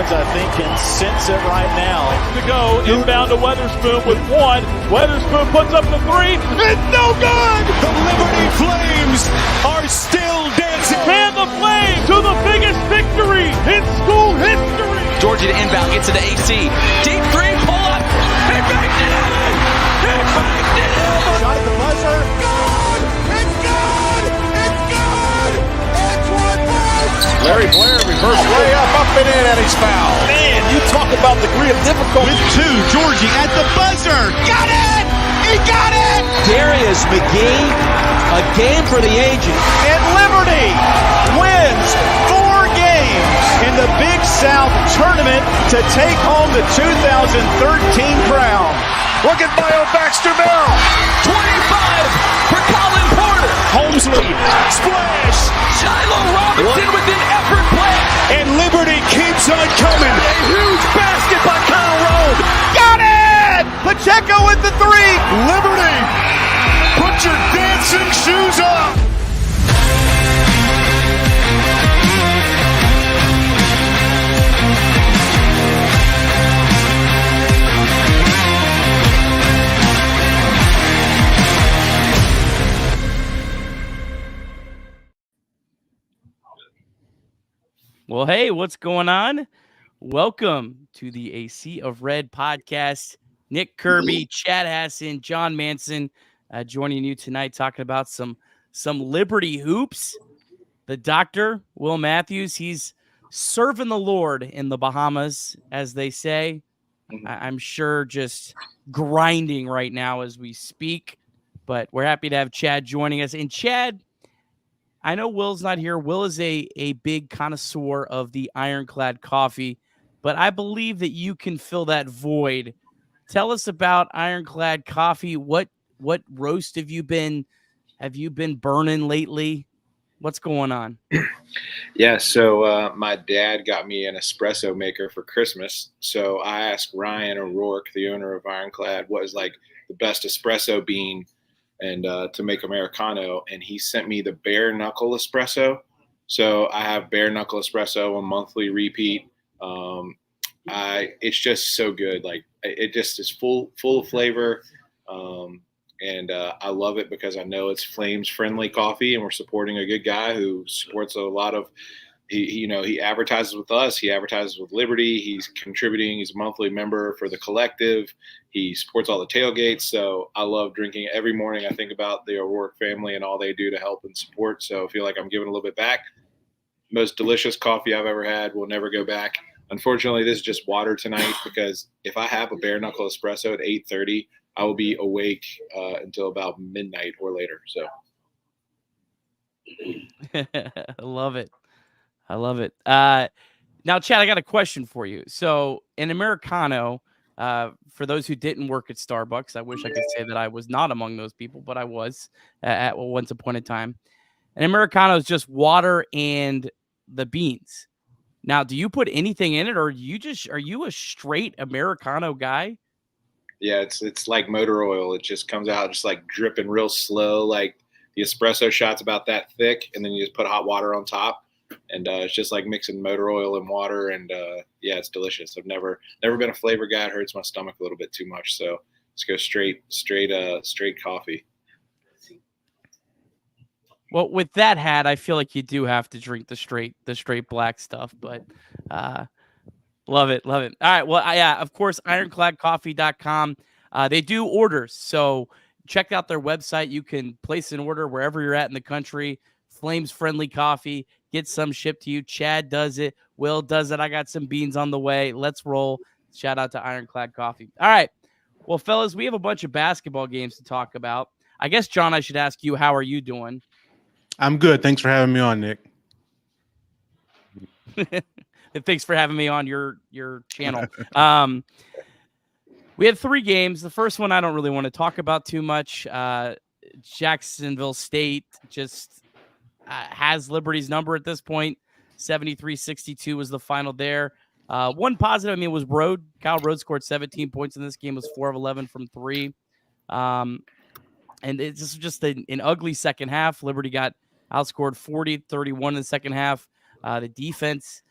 fans, I think, can sense it right now. To go, inbound to Weatherspoon with one. Weatherspoon puts up the three. It's no good! The Liberty Flames are still dancing. Fan the Flames to the biggest victory in school history. Georgia to inbound, gets it to AC. Deep three, pull up. He baked it in! He baked it in! Shot at the buzzer. Good! It's good! It's good! It's one more! Larry Blair reverse layup up and in, and he's fouled. Man, you talk about degree of difficulty. With two, Georgie at the buzzer. Got it! He got it! Darius McGee, a game for the ages. And Liberty wins 4 games in the Big South Tournament to take home the 2013 crown. Look at Bio Baxter Bell. 25 for Colin Porter. Holmesley, splash! Shiloh Robinson with an effort play. And Liberty keeps on coming. A huge basket by Kyle Rode. Got it! Pacheco with the 3. Liberty, put your dancing shoes on. Well, hey, what's going on? Welcome to the AC of Red podcast. Nick Kirby, Chad Hasson, John Manson joining you tonight talking about some Liberty hoops. The doctor, Will Matthews, he's serving the Lord in the Bahamas, as they say. I'm sure just grinding right now as we speak, but we're happy to have Chad joining us. And Chad, I know Will's not here. Will is a big connoisseur of the Ironclad coffee, but I believe that you can fill that void. Tell us about Ironclad coffee. What roast have you been burning lately? What's going on? Yeah, so my dad got me an espresso maker for Christmas. So I asked Ryan O'Rourke, the owner of Ironclad, what is like the best espresso bean and to make Americano, and he sent me the bare knuckle espresso. So I have bare knuckle espresso, a monthly repeat. It's just so good. Like it just is full of flavor. And I love it because I know it's Flames friendly coffee, and we're supporting a good guy who supports a lot of, he advertises with us. He advertises with Liberty. He's contributing. He's a monthly member for the collective. He supports all the tailgates. So I love drinking every morning. I think about the O'Rourke family and all they do to help and support. So I feel like I'm giving a little bit back. Most delicious coffee I've ever had. Will never go back. Unfortunately, this is just water tonight because if I have a bare knuckle espresso at 8:30, I will be awake until about midnight or later. So I love it. Now, Chad, I got a question for you. So an Americano, for those who didn't work at Starbucks, I wish I could say that I was not among those people, but I was at once upon a time. An Americano is just water and the beans. Now, do you put anything in it, or are you a straight Americano guy? Yeah, it's like motor oil. It just comes out just like dripping real slow. Like the espresso shot's about that thick, and then you just put hot water on top, and it's just like mixing motor oil and water. And yeah, it's delicious. I've never been a flavor guy. It hurts my stomach a little bit too much, so let's go straight coffee. Well, with that hat, I feel like you do have to drink the straight black stuff, but love it. All right. Well, yeah, of course, ironcladcoffee.com. They do orders. So check out their website. You can place an order wherever you're at in the country. Flames friendly coffee. Get some shipped to you. Chad does it. Will does it. I got some beans on the way. Let's roll. Shout out to Ironclad Coffee. All right. Well, fellas, we have a bunch of basketball games to talk about. I guess, John, I should ask you, how are you doing? I'm good. Thanks for having me on, Nick. Thanks for having me on your channel. We had 3 games. The first one I don't really want to talk about too much. Jacksonville State just has Liberty's number at this point. 73-62 was the final there. One positive, it was Rode. Kyle Rode scored 17 points in this game, was 4 of 11 from 3. And it's just an ugly second half. Liberty got outscored 40-31 in the second half. The defense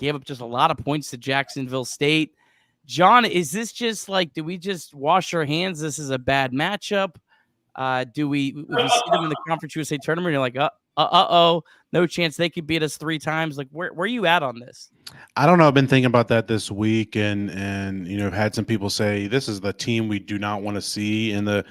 gave up just a lot of points to Jacksonville State. John, is this just like, do we just wash our hands? This is a bad matchup. Do we if you see them in the Conference USA tournament, you're like, uh-oh, no chance they could beat us 3 times. Like, where are you at on this? I don't know. I've been thinking about that this week, and I've had some people say this is the team we do not want to see in the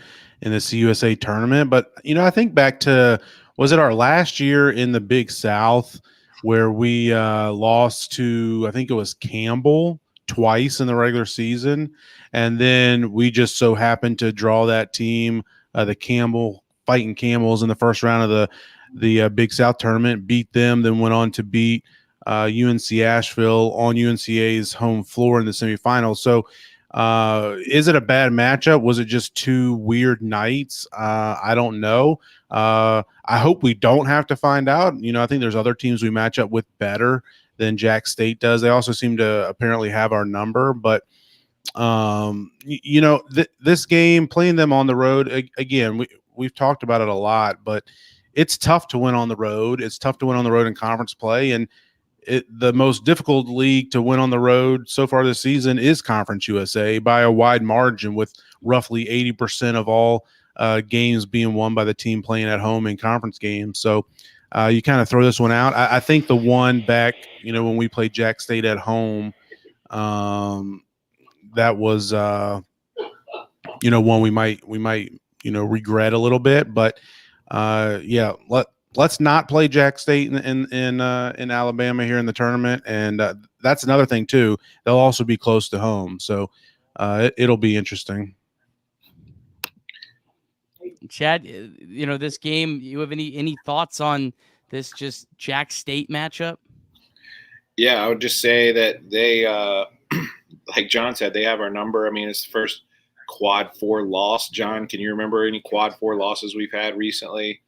CUSA tournament. But I think back to, was it our last year in the Big South where we lost to, I think it was Campbell twice in the regular season, and then we just so happened to draw that team, the Campbell Fighting Camels, in the first round of the Big South tournament, beat them, then went on to beat UNC Asheville on UNCA's home floor in the semifinals. So is it a bad matchup? Was it just 2 weird nights? I don't know. I hope we don't have to find out. I think there's other teams we match up with better than Jack State does. They also seem to apparently have our number, but this game, playing them on the road, again, we've talked about it a lot, but it's tough to win on the road. It's tough to win on the road in conference play, and the most difficult league to win on the road so far this season is Conference USA by a wide margin, with roughly 80% of all games being won by the team playing at home in conference games. So you kind of throw this one out. I think the one back, when we played Jack State at home, that was, one we might regret a little bit. But let's not play Jack State in Alabama here in the tournament, and that's another thing too. They'll also be close to home, so it'll be interesting. Chad, this game, you have any thoughts on this just Jack State matchup? Yeah, I would just say that they, like John said, they have our number. I mean, it's the first quad 4 loss. John, can you remember any quad 4 losses we've had recently?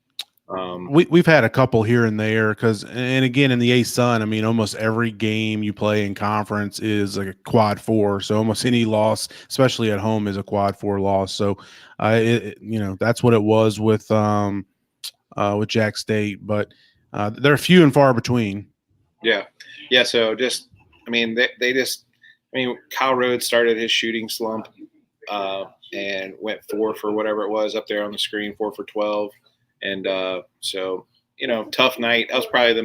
We've had a couple here and there, and again, in the A-Sun, I mean, almost every game you play in conference is like a quad 4. So almost any loss, especially at home, is a quad 4 loss. So, that's what it was with Jack State, but they're few and far between. Yeah. So just, I mean, Kyle Rhodes started his shooting slump and went 4 for whatever it was up there on the screen, 4 for 12. And so, tough night. That was probably the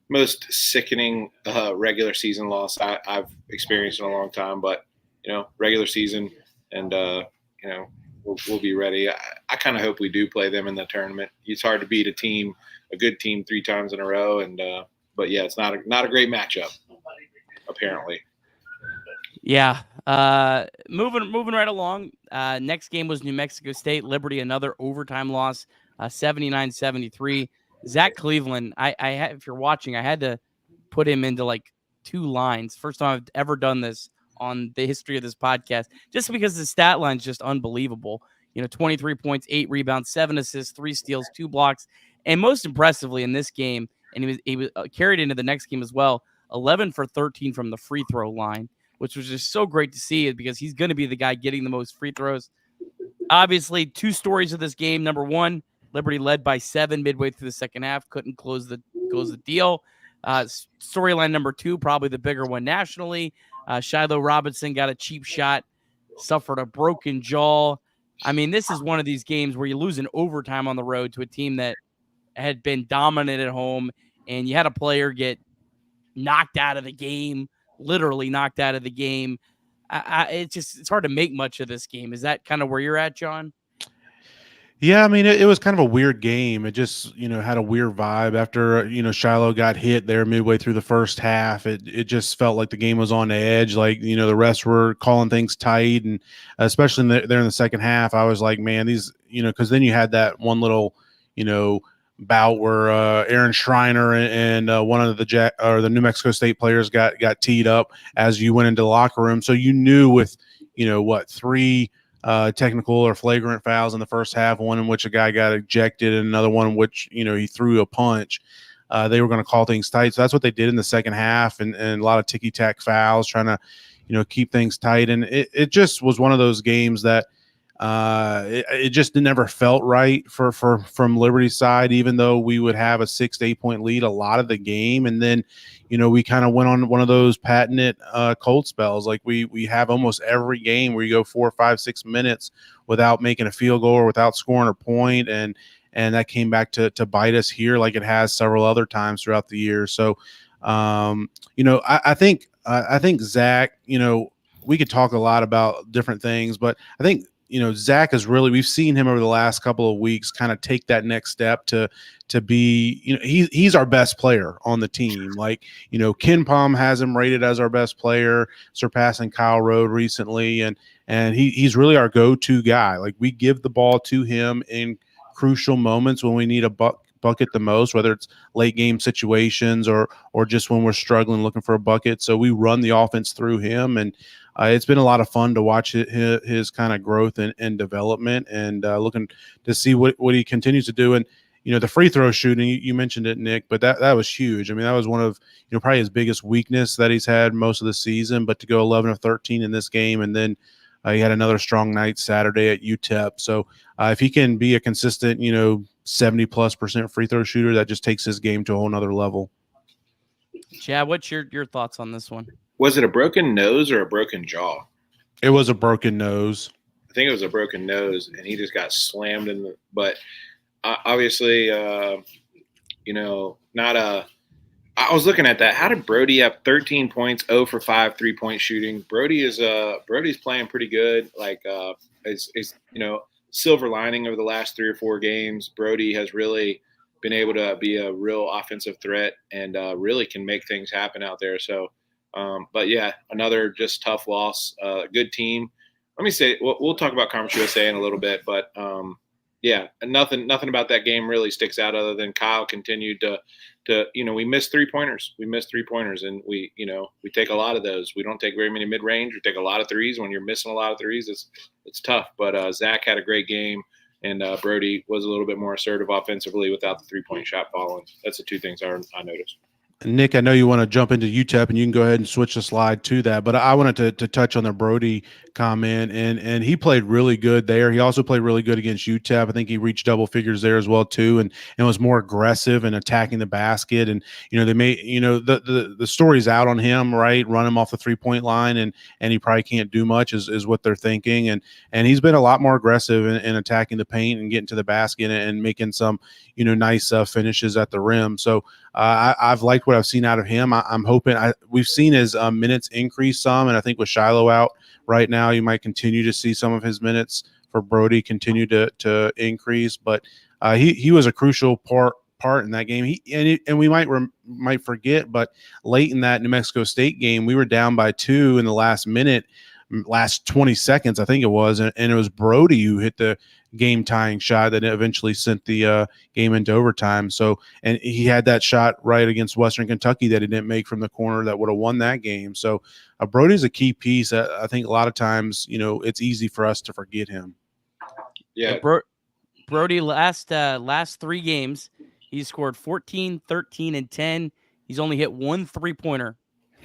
most sickening regular season loss I've experienced in a long time. But, regular season, and, we'll be ready. I kind of hope we do play them in the tournament. It's hard to beat a good team 3 times in a row. And but, yeah, it's not a great matchup, apparently. Yeah. Moving right along. Next game was New Mexico State Liberty, another overtime loss. 79-73. Zach Cleveland, if you're watching, I had to put him into like 2 lines. First time I've ever done this on the history of this podcast, just because the stat line's just unbelievable. 23 points, 8 rebounds, 7 assists, 3 steals, 2 blocks, and most impressively in this game, and he was carried into the next game as well, 11 for 13 from the free throw line, which was just so great to see, because he's going to be the guy getting the most free throws. Obviously, 2 stories of this game. Number 1, Liberty led by 7 midway through the second half, couldn't close the deal. Storyline number 2, probably the bigger one nationally. Shiloh Robinson got a cheap shot, suffered a broken jaw. I mean, this is one of these games where you lose in overtime on the road to a team that had been dominant at home, and you had a player get knocked out of the game, literally knocked out of the game. It's hard to make much of this game. Is that kind of where you're at, John? Yeah, I mean, it was kind of a weird game. It just, had a weird vibe after, Shiloh got hit there midway through the first half. It just felt like the game was on edge. Like, the refs were calling things tight. And especially there in the second half, I was like, man, these, because then you had that one little, bout where Aaron Schreiner and one of the New Mexico State players got teed up as you went into the locker room. So you knew with, 3 technical or flagrant fouls in the first half, one in which a guy got ejected and another one in which, he threw a punch. They were going to call things tight. So that's what they did in the second half, and a lot of ticky-tack fouls trying to, keep things tight. And it just was one of those games that it just never felt right from Liberty's side, even though we would have a 6 to 8 point lead a lot of the game. And then, we kind of went on one of those patented cold spells. Like we have almost every game where you go 4, 5, 6 minutes without making a field goal or without scoring a point. And that came back to bite us here like it has several other times throughout the year. So, I think Zach, we could talk a lot about different things, but I think, Zach is really, we've seen him over the last couple of weeks kind of take that next step to be, he's our best player on the team. Like, Ken Palm has him rated as our best player, surpassing Kyle Rode recently. And he's really our go-to guy. Like, we give the ball to him in crucial moments when we need a bucket the most, whether it's late game situations or just when we're struggling looking for a bucket. So we run the offense through him, and it's been a lot of fun to watch his kind of growth and development, and looking to see what he continues to do. And the free throw shooting, you mentioned it, Nick, but that was huge. I mean, that was one of probably his biggest weakness that he's had most of the season. But to go 11 of 13 in this game, and then he had another strong night Saturday at UTEP. So if he can be a consistent, 70+% free throw shooter, that just takes his game to a whole nother level. Chad, what's your thoughts on this one? Was it a broken nose or a broken jaw? It was a broken nose. I think it was a broken nose, and he just got slammed in the. But obviously, not a. I was looking at that. How did Brody have 13 points, 0 for 5 3-point shooting? Brody's playing pretty good. Like is silver lining over the last 3 or 4 games. Brody has really been able to be a real offensive threat and really can make things happen out there. So, but yeah, another just tough loss. Good team. Let me say, we'll talk about Conference USA in a little bit, but yeah, nothing about that game really sticks out other than Kyle continued to we missed 3-pointers. We missed 3-pointers, and we take a lot of those. We don't take very many mid-range. We take a lot of threes. When you're missing a lot of threes, it's tough. But Zach had a great game, and Brody was a little bit more assertive offensively without the 3-point shot falling. That's the 2 things I noticed. Nick, I know you want to jump into UTEP, and you can go ahead and switch the slide to that. But I wanted to touch on the Brody comment, and he played really good there. He also played really good against UTEP. I think he reached double figures there as well too, and was more aggressive and attacking the basket. And they made the story's out on him, right? Run him off the 3-point line, and he probably can't do much is what they're thinking. And he's been a lot more aggressive in attacking the paint and getting to the basket and making some nice finishes at the rim. So I've liked what I've seen out of him. I'm hoping we've seen his minutes increase some, and I think with Shiloh out right now, you might continue to see some of his minutes for Brody continue to increase. But he was a crucial part in that game. And we might forget, but late in that New Mexico State game, we were down by 2 in the last 20 seconds, I think it was, and it was Brody who hit the game-tying shot that eventually sent the game into overtime. So, and he had that shot right against Western Kentucky that he didn't make from the corner that would have won that game. So, Brody's a key piece. I think a lot of times, it's easy for us to forget him. Yeah, Brody last 3 games, he scored 14, 13, and 10. He's only hit 1 3-pointer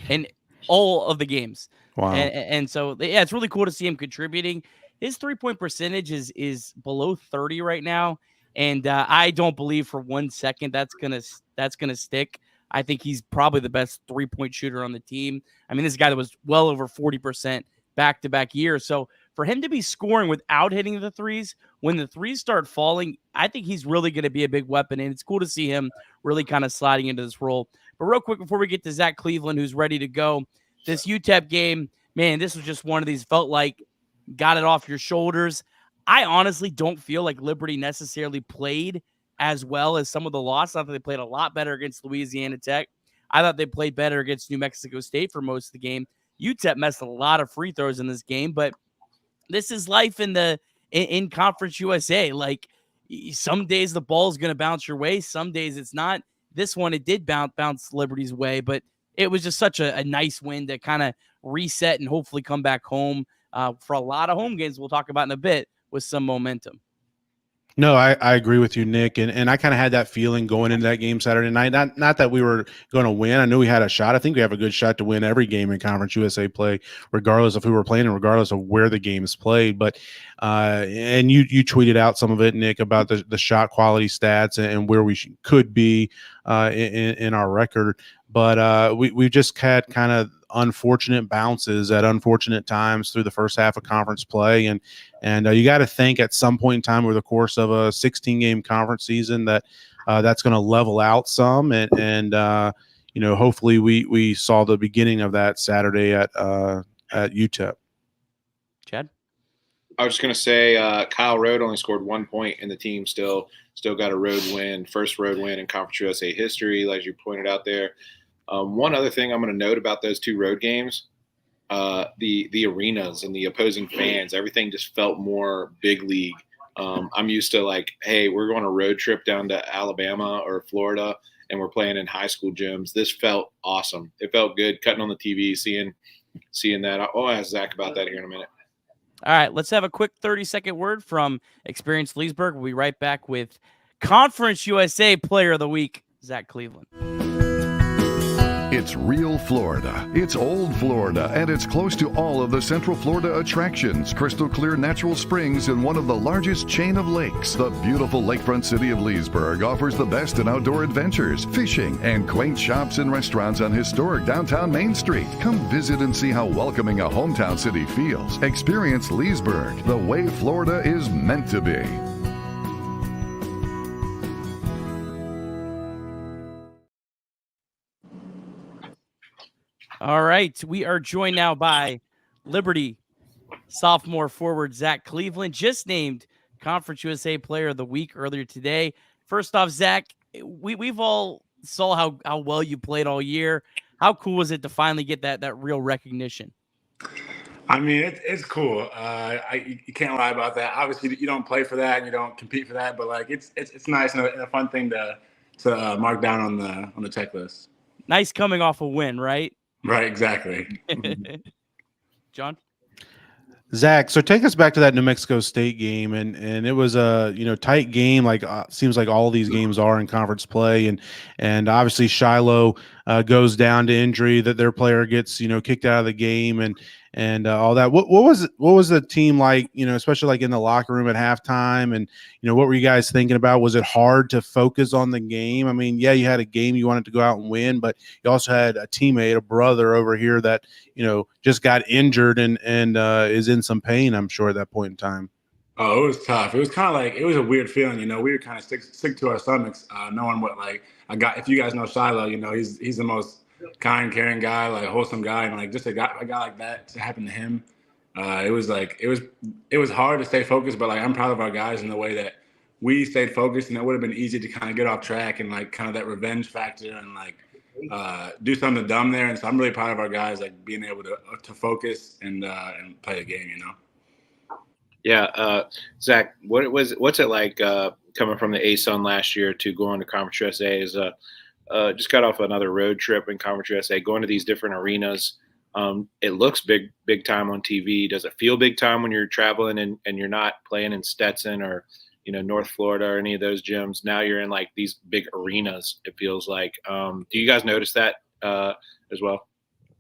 in all of the games. Wow. And so, yeah, it's really cool to see him contributing. His 3-point percentage is below 30 right now, and I don't believe for 1 second that's gonna stick. I think he's probably the best 3-point shooter on the team. I mean, this guy that was well over 40% back-to-back years. So for him to be scoring without hitting the threes, when the threes start falling, I think he's really going to be a big weapon, and it's cool to see him really kind of sliding into this role. But real quick, before we get to Zach Cleveland, who's ready to go, this UTEP game, man, this was just one of these, felt like got it off your shoulders. I honestly don't feel like Liberty necessarily played as well as some of the losses. I thought they played a lot better against Louisiana Tech. I thought they played better against New Mexico State for most of the game. UTEP missed a lot of free throws in this game, but this is life in Conference USA. Like, some days the ball is going to bounce your way. Some days it's not. This one, it did bounce Liberty's way, but it was just such a nice win to kind of reset and hopefully come back home for a lot of home games we'll talk about in a bit with some momentum. No, I agree with you, Nick, and I kind of had that feeling going into that game Saturday night. Not that we were going to win. I knew we had a shot. I think we have a good shot to win every game in Conference USA play, regardless of who we're playing and regardless of where the game is played. But and you tweeted out some of it, Nick, about the shot quality stats and where we could be in our record. But we've just had kind of unfortunate bounces at unfortunate times through the first half of conference play, and you got to think at some point in time over the course of a 16-game conference season that that's going to level out some, and hopefully we saw the beginning of that Saturday at UTEP. Chad? I was just going to say Kyle Road only scored 1 point, and the team still got a road win, first road win in Conference USA history, as you pointed out there. One other thing I'm going to note about those 2 road games, the arenas and the opposing fans, everything just felt more big league. I'm used to like, hey, we're going on a road trip down to Alabama or Florida, and we're playing in high school gyms. This felt awesome. It felt good cutting on the TV, seeing that. I'll ask Zach about that here in a minute. All right, let's have a quick 30-second word from Experience Leesburg. We'll be right back with Conference USA Player of the Week, Zach Cleveland. It's real Florida. It's old Florida, and it's close to all of the Central Florida attractions. Crystal clear natural springs in one of the largest chain of lakes. The beautiful lakefront city of Leesburg offers the best in outdoor adventures, fishing, and quaint shops and restaurants on historic downtown Main Street. Come visit and see how welcoming a hometown city feels. Experience Leesburg, the way Florida is meant to be. All right, we are joined now by Liberty sophomore forward Zach Cleveland, just named Conference USA Player of the Week earlier today. First off, Zach, we've all saw how well you played all year. How cool was it to finally get that real recognition? I mean, it's cool. You can't lie about that. Obviously, you don't play for that and you don't compete for that, but like it's nice and a fun thing to mark down on the checklist. Nice coming off a win, right? Right, exactly. John? Zach, so take us back to that New Mexico State game, and it was a tight game, like seems like all these games are in conference play, and obviously Shiloh goes down to injury, that their player gets kicked out of the game, and all that. What was the team like, especially like in the locker room at halftime, and what were you guys thinking about? Was it hard to focus on the game? I mean, yeah, you had a game you wanted to go out and win, but you also had a teammate, a brother over here that just got injured and is in some pain, I'm sure, at that point in time. Oh, it was tough. It was kind of like, it was a weird feeling, we were kind of sick to our stomachs, knowing what, like, if you guys know Shiloh, he's the most kind, caring guy, like wholesome guy, and like just a guy like that to happen to him. It was hard to stay focused, but like I'm proud of our guys in the way that we stayed focused, and it would have been easy to kind of get off track and like kind of that revenge factor and like do something dumb there. And so I'm really proud of our guys, like being able to focus and play the game, Yeah, Zach, what's it like coming from the ASON last year to going to Conference USA? Just got off another road trip in Conference USA, going to these different arenas. It looks big time on TV. Does it feel big time when you're traveling and you're not playing in Stetson or North Florida or any of those gyms? Now you're in like these big arenas, it feels like. Do you guys notice that as well?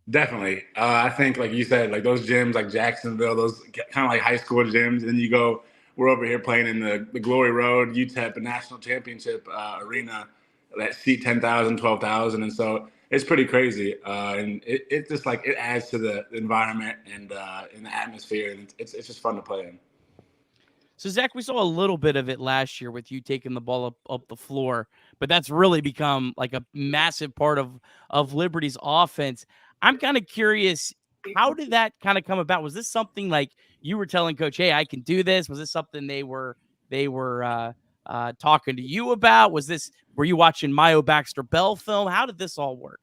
Definitely. I think, like you said, like those gyms like Jacksonville, those kind of like high school gyms, and then we're over here playing in the Glory Road, UTEP, a national championship arena that seat 10,000, 12,000. And so it's pretty crazy. And it just like, it adds to the environment and in the atmosphere. And it's just fun to play in. So, Zach, we saw a little bit of it last year with you taking the ball up the floor, but that's really become like a massive part of Liberty's offense. I'm kind of curious, how did that kind of come about? Was this something like you were telling Coach, hey, I can do this? Was this something they were talking to you about? Were you watching Mayo Baxter Bell film? How did this all work?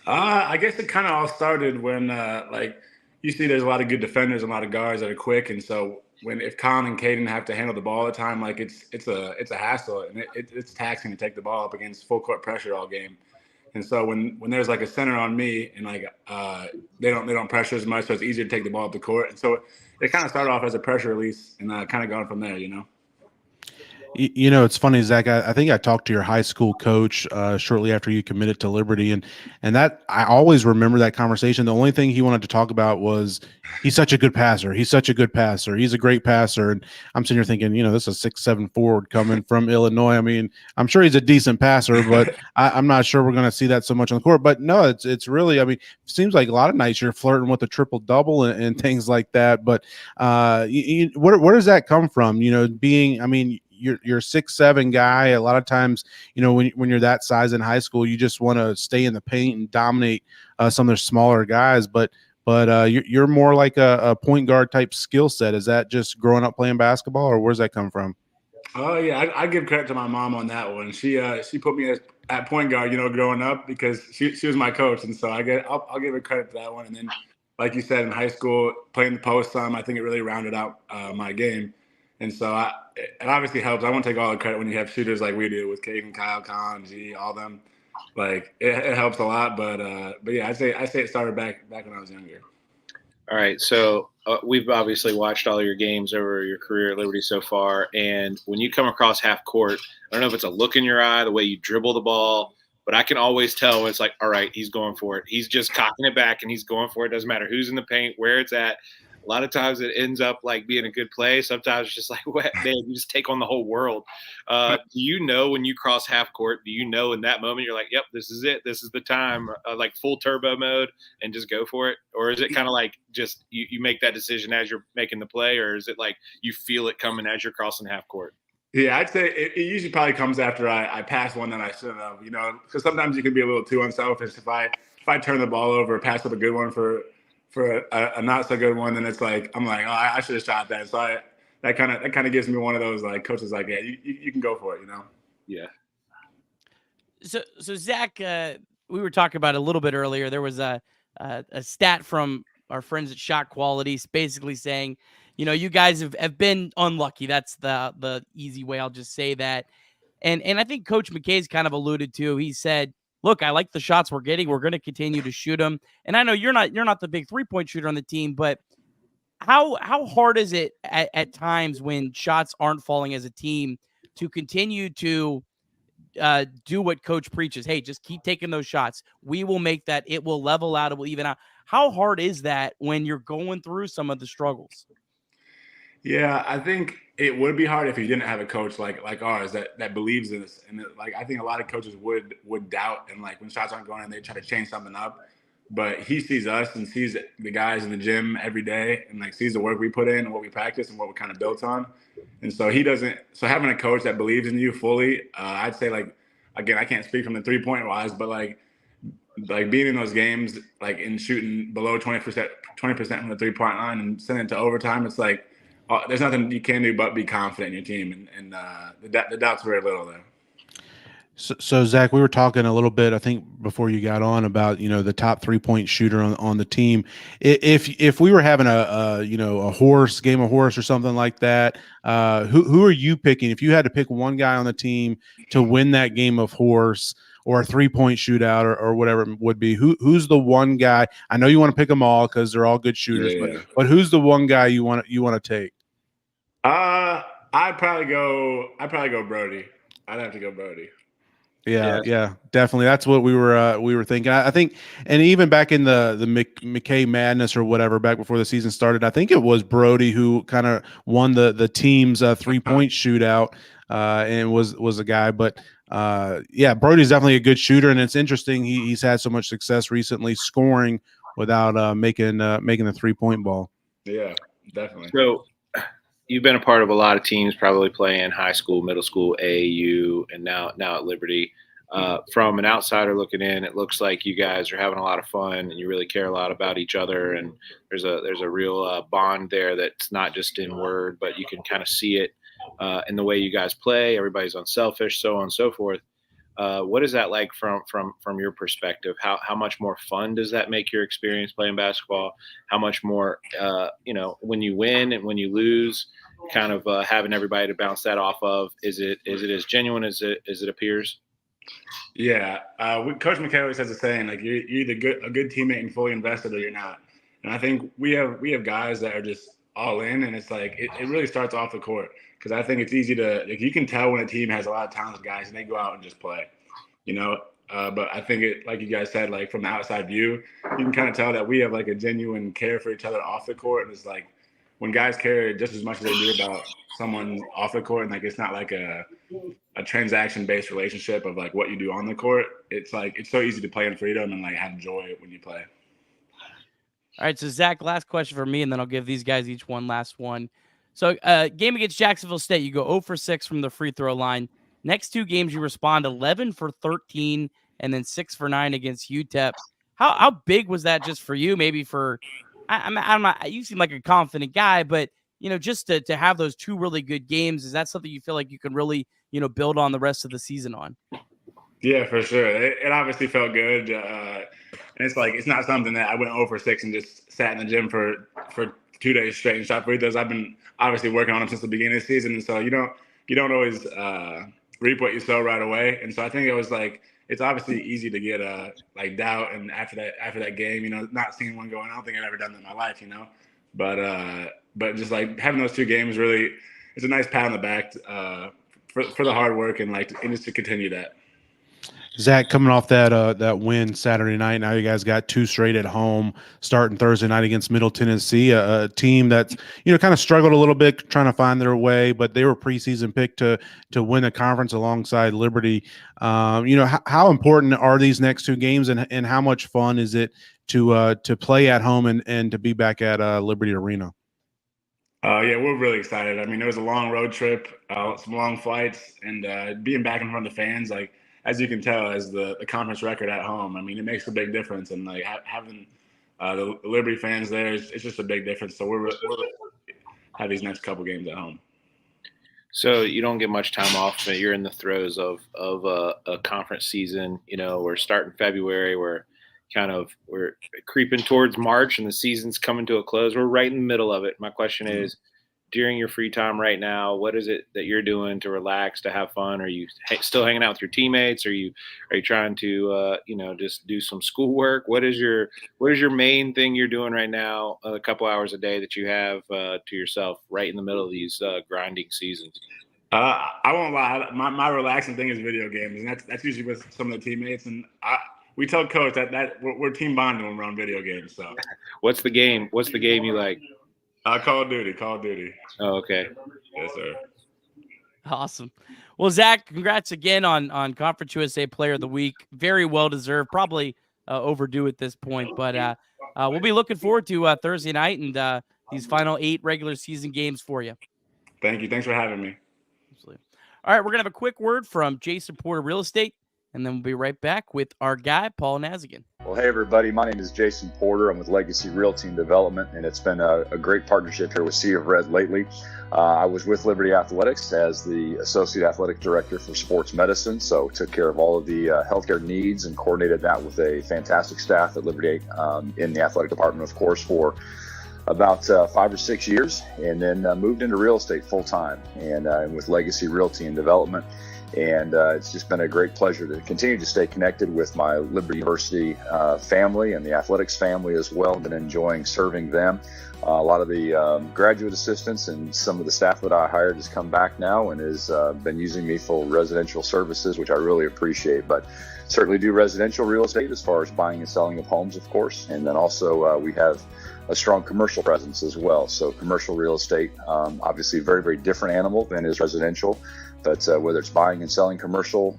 I guess it kind of all started when like you see there's a lot of good defenders, a lot of guards that are quick, and so if Colin and Caden have to handle the ball all the time, like it's a hassle, and it's taxing to take the ball up against full court pressure all game. And so when there's like a center on me and like they don't pressure as much, so it's easier to take the ball up the court. And so it kind of started off as a pressure release and kind of gone from there, It's funny, Zach. I think I talked to your high school coach shortly after you committed to Liberty, and that I always remember that conversation. The only thing he wanted to talk about was he's such a good passer. He's such a good passer. He's a great passer. And I'm sitting here thinking, this is a 6'7" forward coming from Illinois. I mean, I'm sure he's a decent passer, but I'm not sure we're going to see that so much on the court. But no, it's really. I mean, it seems like a lot of nights you're flirting with a triple double and things like that. But where does that come from? Being. I mean. You're 6'7" guy. A lot of times, when you're that size in high school, you just want to stay in the paint and dominate some of the smaller guys. But you're more like a point guard type skill set. Is that just growing up playing basketball, or where's that come from? Oh yeah, I give credit to my mom on that one. She put me at point guard, growing up because she was my coach, and so I'll give her credit for that one. And then, like you said, in high school, playing the post some, I think it really rounded out my game. And so it obviously helps. I won't take all the credit when you have shooters like we do with Caden, Kyle, Con, G, all them. Like it helps a lot. But yeah, I say it started back when I was younger. All right, so we've obviously watched all your games over your career at Liberty so far, and when you come across half court, I don't know if it's a look in your eye, the way you dribble the ball, but I can always tell when it's like, all right, he's going for it. He's just cocking it back and he's going for it. Doesn't matter who's in the paint, where it's at. A lot of times it ends up like being a good play. Sometimes it's just like, man, you just take on the whole world. Do you know when you cross half court, do you know in that moment you're like, yep, this is it. This is the time, like full turbo mode and just go for it? Or is it kind of like just you make that decision as you're making the play? Or is it like you feel it coming as you're crossing half court? Yeah, I'd say it usually probably comes after I pass one that I shouldn't have, because sometimes you can be a little too unselfish. If I turn the ball over, pass up a good one for a not so good one, then it's like I'm like, oh, I should have shot that. So that kind of gives me one of those like coaches like, yeah, you can go for it, Yeah. So Zach, we were talking about it a little bit earlier. There was a stat from our friends at Shot Qualities, basically saying, you guys have been unlucky. That's the easy way. I'll just say that. And I think Coach McKay's kind of alluded to. He said, look, I like the shots we're getting. We're going to continue to shoot them. And I know you're not the big 3-point shooter on the team, but how hard is it at times when shots aren't falling as a team to continue to do what coach preaches? Hey, just keep taking those shots. We will make that. It will level out. It will even out. How hard is that when you're going through some of the struggles? Yeah, I think it would be hard if you didn't have a coach like ours that believes in this. And I think a lot of coaches would doubt, and like when shots aren't going in, they try to change something up. But he sees us and sees the guys in the gym every day, and like sees the work we put in and what we practice and what we're kind of built on. And so so having a coach that believes in you fully, I'd say, like, again, I can't speak from the 3-point wise, but like being in those games, like in shooting below 20% from the 3-point line and sending it to overtime, it's like, there's nothing you can do but be confident in your team, and the doubt's very little there. So Zach, we were talking a little bit, I think, before you got on about the top 3-point shooter on the team. If we were having a game of horse or something like that, who are you picking? If you had to pick one guy on the team to win that game of horse or a 3-point shootout or whatever it would be, who's the one guy? I know you want to pick them all because they're all good shooters, Yeah. but who's the one guy you want to take? I'd probably go Brody. I'd have to go Brody. Yeah, definitely. That's what we were thinking. I think, and even back in the McKay madness or whatever, back before the season started, I think it was Brody who kind of won the team's 3-point shootout, and was a guy. But yeah, Brody's definitely a good shooter, and it's interesting. He's had so much success recently scoring without making the 3-point ball. Yeah, definitely. So you've been a part of a lot of teams, probably playing high school, middle school, AAU, and now at Liberty. From an outsider looking in, it looks like you guys are having a lot of fun and you really care a lot about each other. And there's a real bond there that's not just in word, but you can kind of see it in the way you guys play. Everybody's unselfish, so on and so forth. What is that like from your perspective? How much more fun does that make your experience playing basketball? How much more, when you win and when you lose, kind of having everybody to bounce that off of? Is it as genuine as it appears? Yeah, Coach McKay always has a saying, like, you're either a good teammate and fully invested, or you're not. And I think we have guys that are just all in, and it's like it really starts off the court. because I think it's easy to, like, you can tell when a team has a lot of talented guys and they go out and just play, you know. But I think it, like you guys said, like from the outside view, you can kind of tell that we have like a genuine care for each other off the court. And it's like when guys care just as much as they do about someone off the court, and like it's not like a transaction-based relationship of like what you do on the court. It's like it's so easy to play in freedom and like have joy when you play. All right, so Zach, last question for me, and then I'll give these guys each one last one. So game against Jacksonville State, you go 0 for 6 from the free throw line. Next two games, you respond 11 for 13 and then 6 for 9 against UTEP. How big was that just for you? Maybe for I'm not. You seem like a confident guy, but you know, just to have those two really good games, is that something you feel like you can really, you know, build on the rest of the season on? Yeah, for sure. It obviously felt good, and it's like it's not something that I went 0 for 6 and just sat in the gym for 2 days straight and shot free throws. I've been obviously working on them since the beginning of the season, and so you don't always reap what you sow right away. And so I think it was like it's obviously easy to get like doubt, and after that game, you know, not seeing one going, I don't think I've ever done that in my life, you know. But just like having those two games really, it's a nice pat on the back for the hard work and just to continue that. Zach, coming off that win Saturday night, now you guys got 2 straight at home, starting Thursday night against Middle Tennessee, a team that's, you know, kind of struggled a little bit trying to find their way, but they were preseason picked to win a conference alongside Liberty. You know, how important are these next 2 games, and how much fun is it to play at home and to be back at Liberty Arena? Yeah, we're really excited. I mean, it was a long road trip, some long flights, and being back in front of the fans, like, as you can tell, as the conference record at home, I mean, it makes a big difference. And like having the Liberty fans there, it's just a big difference. So we're have these next couple games at home. So you don't get much time off, but you're in the throes of a conference season. You know, we're starting February. We're creeping towards March, and the season's coming to a close. We're right in the middle of it. My question is, during your free time right now, what is it that you're doing to relax, to have fun? Are you still hanging out with your teammates? Are you trying to just do some schoolwork? What is your main thing you're doing right now, a couple hours a day that you have to yourself right in the middle of these grinding seasons? I won't lie, my relaxing thing is video games, and that's usually with some of the teammates. And we tell coach that we're team bonding when we're on video games. So what's the game you like? Call of Duty. Oh, okay. Yes, sir. Awesome. Well, Zach, congrats again on Conference USA Player of the Week. Very well deserved. Probably overdue at this point, but we'll be looking forward to Thursday night and these final 8 regular season games for you. Thank you. Thanks for having me. Absolutely. All right, we're gonna have a quick word from Jason Porter Real Estate, and then we'll be right back with our guy Paul Nazigan. Well, hey, everybody. My name is Jason Porter. I'm with Legacy Realty and Development, and it's been a great partnership here with Sea of Red lately. I was with Liberty Athletics as the Associate Athletic Director for Sports Medicine, so took care of all of the healthcare needs and coordinated that with a fantastic staff at Liberty in the athletic department, of course, for about 5 or 6 years, and then moved into real estate full-time and with Legacy Realty and Development. And it's just been a great pleasure to continue to stay connected with my Liberty University family and the athletics family as well. Been enjoying serving them. A lot of the graduate assistants and some of the staff that I hired has come back now and has been using me for residential services, which I really appreciate. But certainly do residential real estate as far as buying and selling of homes, of course. And then also we have a strong commercial presence as well. So commercial real estate, obviously a very, very different animal than is residential. But whether it's buying and selling commercial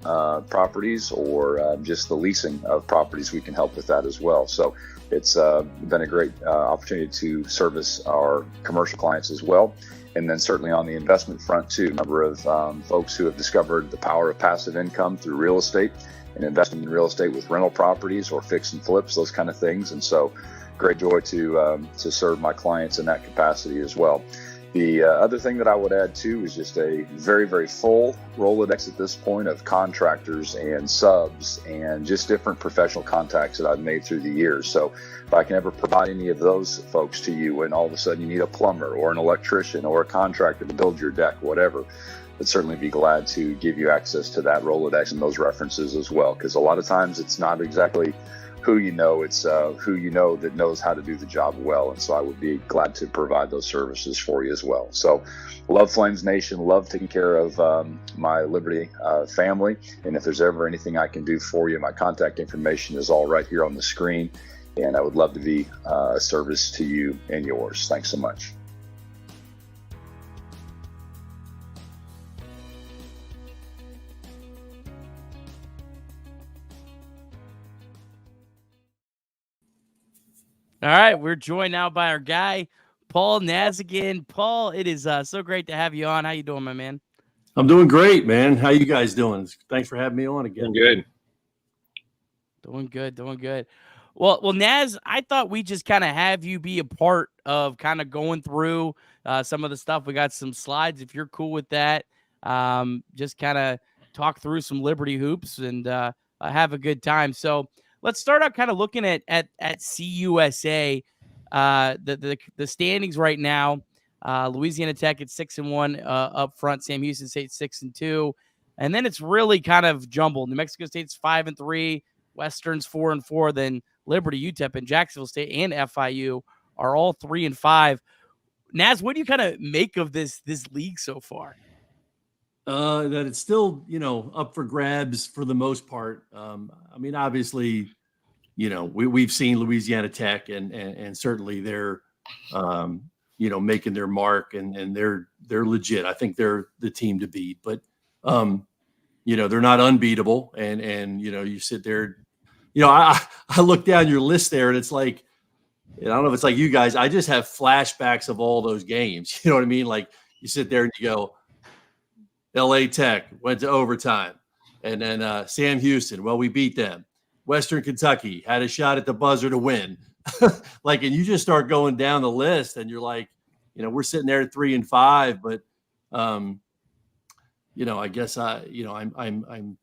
properties or just the leasing of properties, we can help with that as well. So it's been a great opportunity to service our commercial clients as well. And then certainly on the investment front too, a number of folks who have discovered the power of passive income through real estate and investing in real estate with rental properties or fix and flips, those kind of things. And so great joy to serve my clients in that capacity as well. The other thing that I would add too is just a very, very full Rolodex at this point of contractors and subs and just different professional contacts that I've made through the years. So if I can ever provide any of those folks to you and all of a sudden you need a plumber or an electrician or a contractor to build your deck, whatever, I'd certainly be glad to give you access to that Rolodex and those references as well. Because a lot of times it's not exactly who you know. It's who you know that knows how to do the job well. And so I would be glad to provide those services for you as well. So love Flames Nation, love taking care of my Liberty family. And if there's ever anything I can do for you, my contact information is all right here on the screen. And I would love to be a service to you and yours. Thanks so much. All right, we're joined now by our guy, Paul Nazigan. Paul, it is so great to have you on. How you doing, my man? I'm doing great, man. How you guys doing? Thanks for having me on again. Doing good. Well, Naz, I thought we just kind of have you be a part of kind of going through some of the stuff. We got some slides, if you're cool with that. Just kind of talk through some Liberty hoops and have a good time. So let's start out kind of looking at CUSA, the standings right now. Louisiana Tech at 6-1 up front. Sam Houston State 6-2, and then it's really kind of jumbled. New Mexico State's 5-3, Western's 4-4. Then Liberty, UTEP, and Jacksonville State and FIU are all 3-5. Naz, what do you kind of make of this league so far? That it's still, up for grabs for the most part. I mean, obviously, we've seen Louisiana Tech and certainly they're, making their mark and they're legit. I think they're the team to beat, but, they're not unbeatable. And you sit there, I look down your list there and it's like, I don't know if it's like you guys, I just have flashbacks of all those games. You know what I mean? Like you sit there and you go, LA Tech went to overtime. And then Sam Houston, well, we beat them. Western Kentucky had a shot at the buzzer to win. And you just start going down the list and you're like, we're sitting there at 3-5, but I guess I'm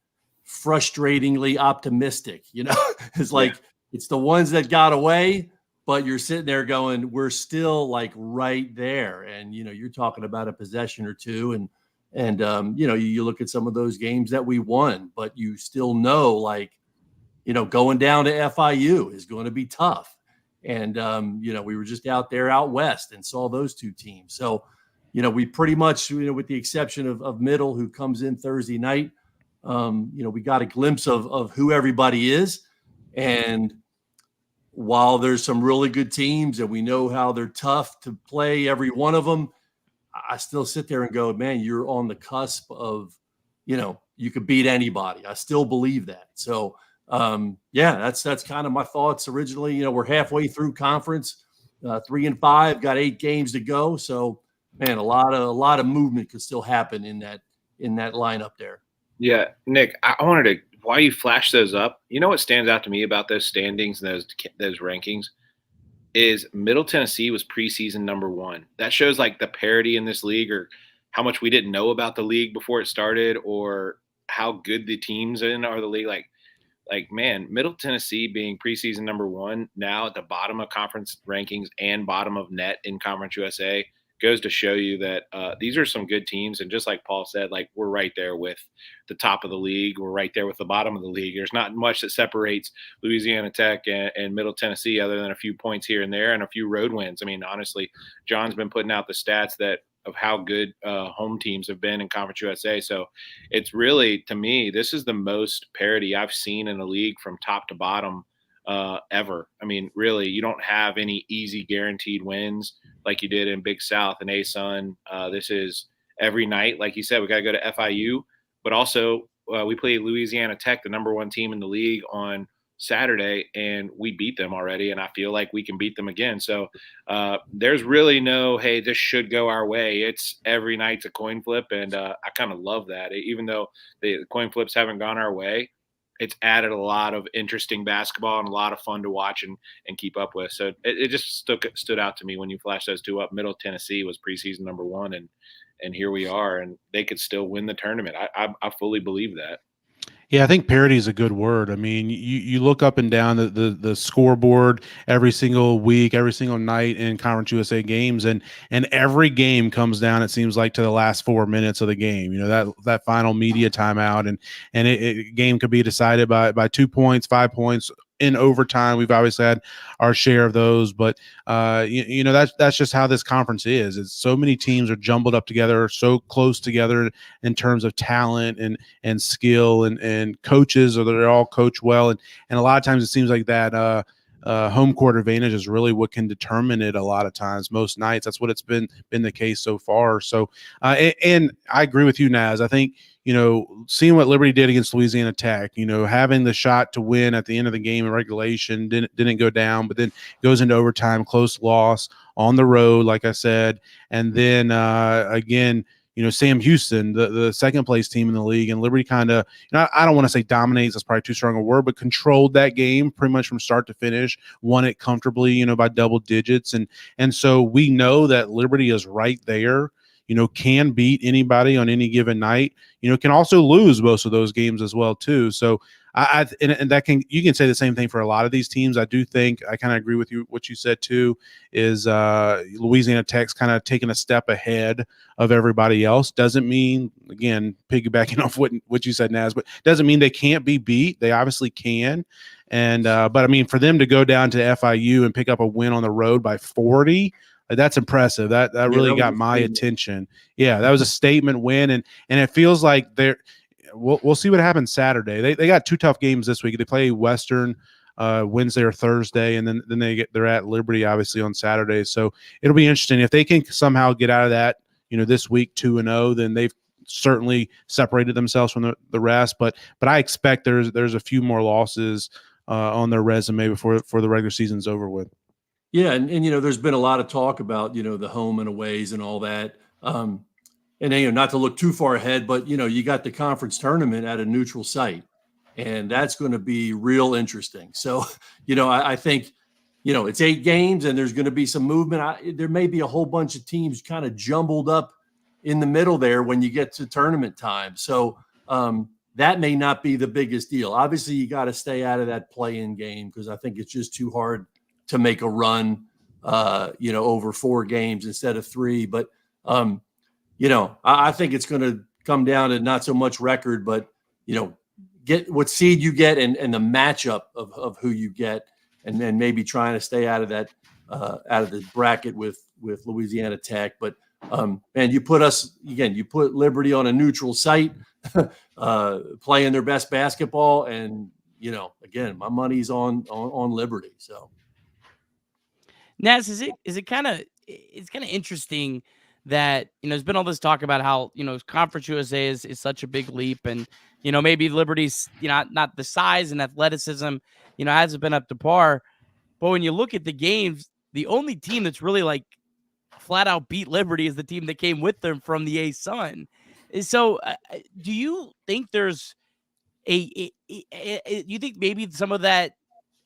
frustratingly optimistic, it's like, it's the ones that got away, but you're sitting there going, we're still like right there. And, you're talking about a possession or two and you look at some of those games that we won, but you still know, going down to FIU is going to be tough. And, we were just out west and saw those two teams. So, we pretty much, with the exception of Middle, who comes in Thursday night, we got a glimpse of who everybody is. And while there's some really good teams and we know how they're tough to play, every one of them, I still sit there and go, man, you're on the cusp of, you could beat anybody. I still believe that. So, that's kind of my thoughts originally. We're halfway through conference, 3-5, got 8 games to go. So, man, a lot of movement could still happen in that lineup there. Yeah, Nick, I wanted to, while you flash those up, what stands out to me about those standings and those rankings is Middle Tennessee was preseason number 1. That shows the parity in this league, or how much we didn't know about the league before it started, or how good the teams in are the league. Man, Middle Tennessee being preseason number 1 now at the bottom of conference rankings and bottom of net in Conference USA goes to show you that these are some good teams. And just like Paul said, we're right there with the top of the league. We're right there with the bottom of the league. There's not much that separates Louisiana Tech and Middle Tennessee other than a few points here and there and a few road wins. I mean, honestly, John's been putting out the stats of how good home teams have been in Conference USA. So it's really, to me, this is the most parity I've seen in a league from top to bottom ever. I mean, really, you don't have any easy guaranteed wins like you did in Big South and ASUN. This is every night. Like you said, we got to go to FIU, but also we play Louisiana Tech, the number 1 team in the league, on Saturday, and we beat them already, and I feel like we can beat them again. So there's really no, hey, this should go our way. It's every night's a coin flip, and I kind of love that. Even though the coin flips haven't gone our way, it's added a lot of interesting basketball and a lot of fun to watch and keep up with. So it just stood out to me when you flash those two up. Middle Tennessee was preseason number 1, and here we are, and they could still win the tournament. I fully believe that. Yeah, I think parity is a good word. I mean, you look up and down the scoreboard every single week, every single night in Conference USA games, and every game comes down, it seems like, to the last 4 minutes of the game. That final media timeout, and game could be decided by 2 points, 5 points, in overtime. We've obviously had our share of those, but that's just how this conference is. It's so many teams are jumbled up together, so close together in terms of talent and skill and coaches, or they're all coach well. And a lot of times it seems like that home court advantage is really what can determine it a lot of times. Most nights, that's what it's been the case so far. So, and I agree with you, Naz. I think, seeing what Liberty did against Louisiana Tech, having the shot to win at the end of the game in regulation didn't go down, but then goes into overtime, close loss on the road, like I said. And then again, Sam Houston, the second place team in the league, and Liberty kind of, I don't want to say dominates, that's probably too strong a word, but controlled that game pretty much from start to finish, won it comfortably, by double digits. And so we know that Liberty is right there, can beat anybody on any given night, can also lose most of those games as well too. So you can say the same thing for a lot of these teams. I do think I kind of agree with you. What you said too is Louisiana Tech's kind of taking a step ahead of everybody else. Doesn't mean, again, piggybacking off what you said, Naz, but doesn't mean they can't be beat. They obviously can. And but I mean, for them to go down to FIU and pick up a win on the road by 40, that's impressive. That really got my attention. Yeah, that was a statement win, and it feels like they're. We'll see what happens Saturday. They got two tough games this week. They play Western Wednesday or Thursday, and then they're at Liberty obviously on Saturday. So it'll be interesting if they can somehow get out of that. This week 2-0, then they've certainly separated themselves from the rest. But I expect there's a few more losses on their resume before the regular season's over with. Yeah, and there's been a lot of talk about the home and aways and all that. And not to look too far ahead, but you got the conference tournament at a neutral site, and that's going to be real interesting. So, I think, it's 8 games, and there's going to be some movement. There may be a whole bunch of teams kind of jumbled up in the middle there when you get to tournament time. So that may not be the biggest deal. Obviously, you got to stay out of that play-in game because I think it's just too hard to make a run, over 4 games instead of 3. But I think it's going to come down to not so much record, but, get what seed you get and the matchup of who you get, and then maybe trying to stay out of that, out of the bracket with Louisiana Tech. But, and you put Liberty on a neutral site, playing their best basketball. And, again, my money's on Liberty. So. Naz, it's kind of interesting that, there's been all this talk about how, Conference USA is such a big leap, and, maybe Liberty's, not the size and athleticism, hasn't been up to par. But when you look at the games, the only team that's really like flat out beat Liberty is the team that came with them from the ASUN. So do you think there's you think maybe some of that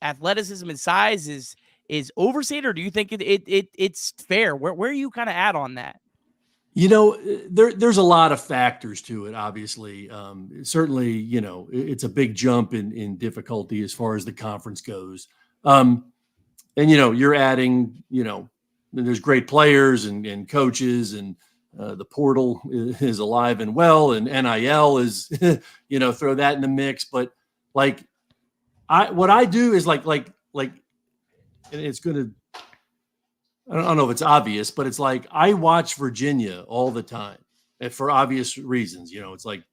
athleticism and size is overstated, or do you think it's fair? Where are you kind of at on that? There's a lot of factors to it, obviously. Certainly, it's a big jump in difficulty as far as the conference goes. And, you're adding, there's great players and coaches, and the portal is alive and well, and NIL is, throw that in the mix. But what I do is like, and it's going to, I don't know if it's obvious, but it's like I watch Virginia all the time, and for obvious reasons. It's like,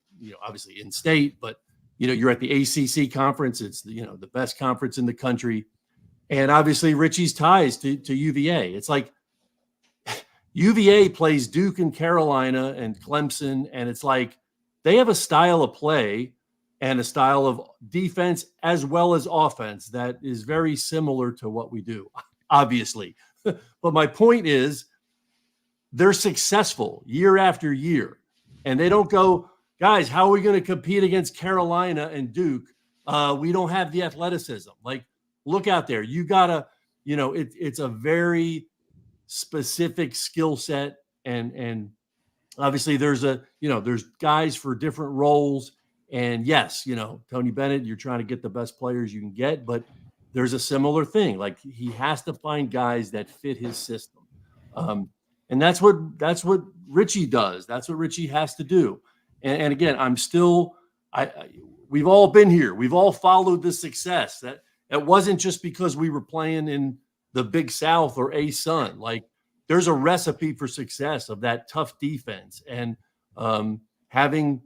obviously in state, but you're at the ACC conference. It's the best conference in the country, and obviously Richie's ties to UVA. It's like UVA plays Duke and Carolina and Clemson, and it's like they have a style of play and a style of defense as well as offense that is very similar to what we do, obviously. But my point is, they're successful year after year, and they don't go, guys, how are we going to compete against Carolina and Duke? We don't have the athleticism. Like, look out there. You gotta, it's a very specific skill set, and obviously there's there's guys for different roles. And yes, Tony Bennett, you're trying to get the best players you can get, but there's a similar thing. Like, he has to find guys that fit his system. And that's what Richie does. That's what Richie has to do. And again, we've all been here. We've all followed the success That wasn't just because we were playing in the Big South or ASUN. Like, there's a recipe for success of that tough defense and having,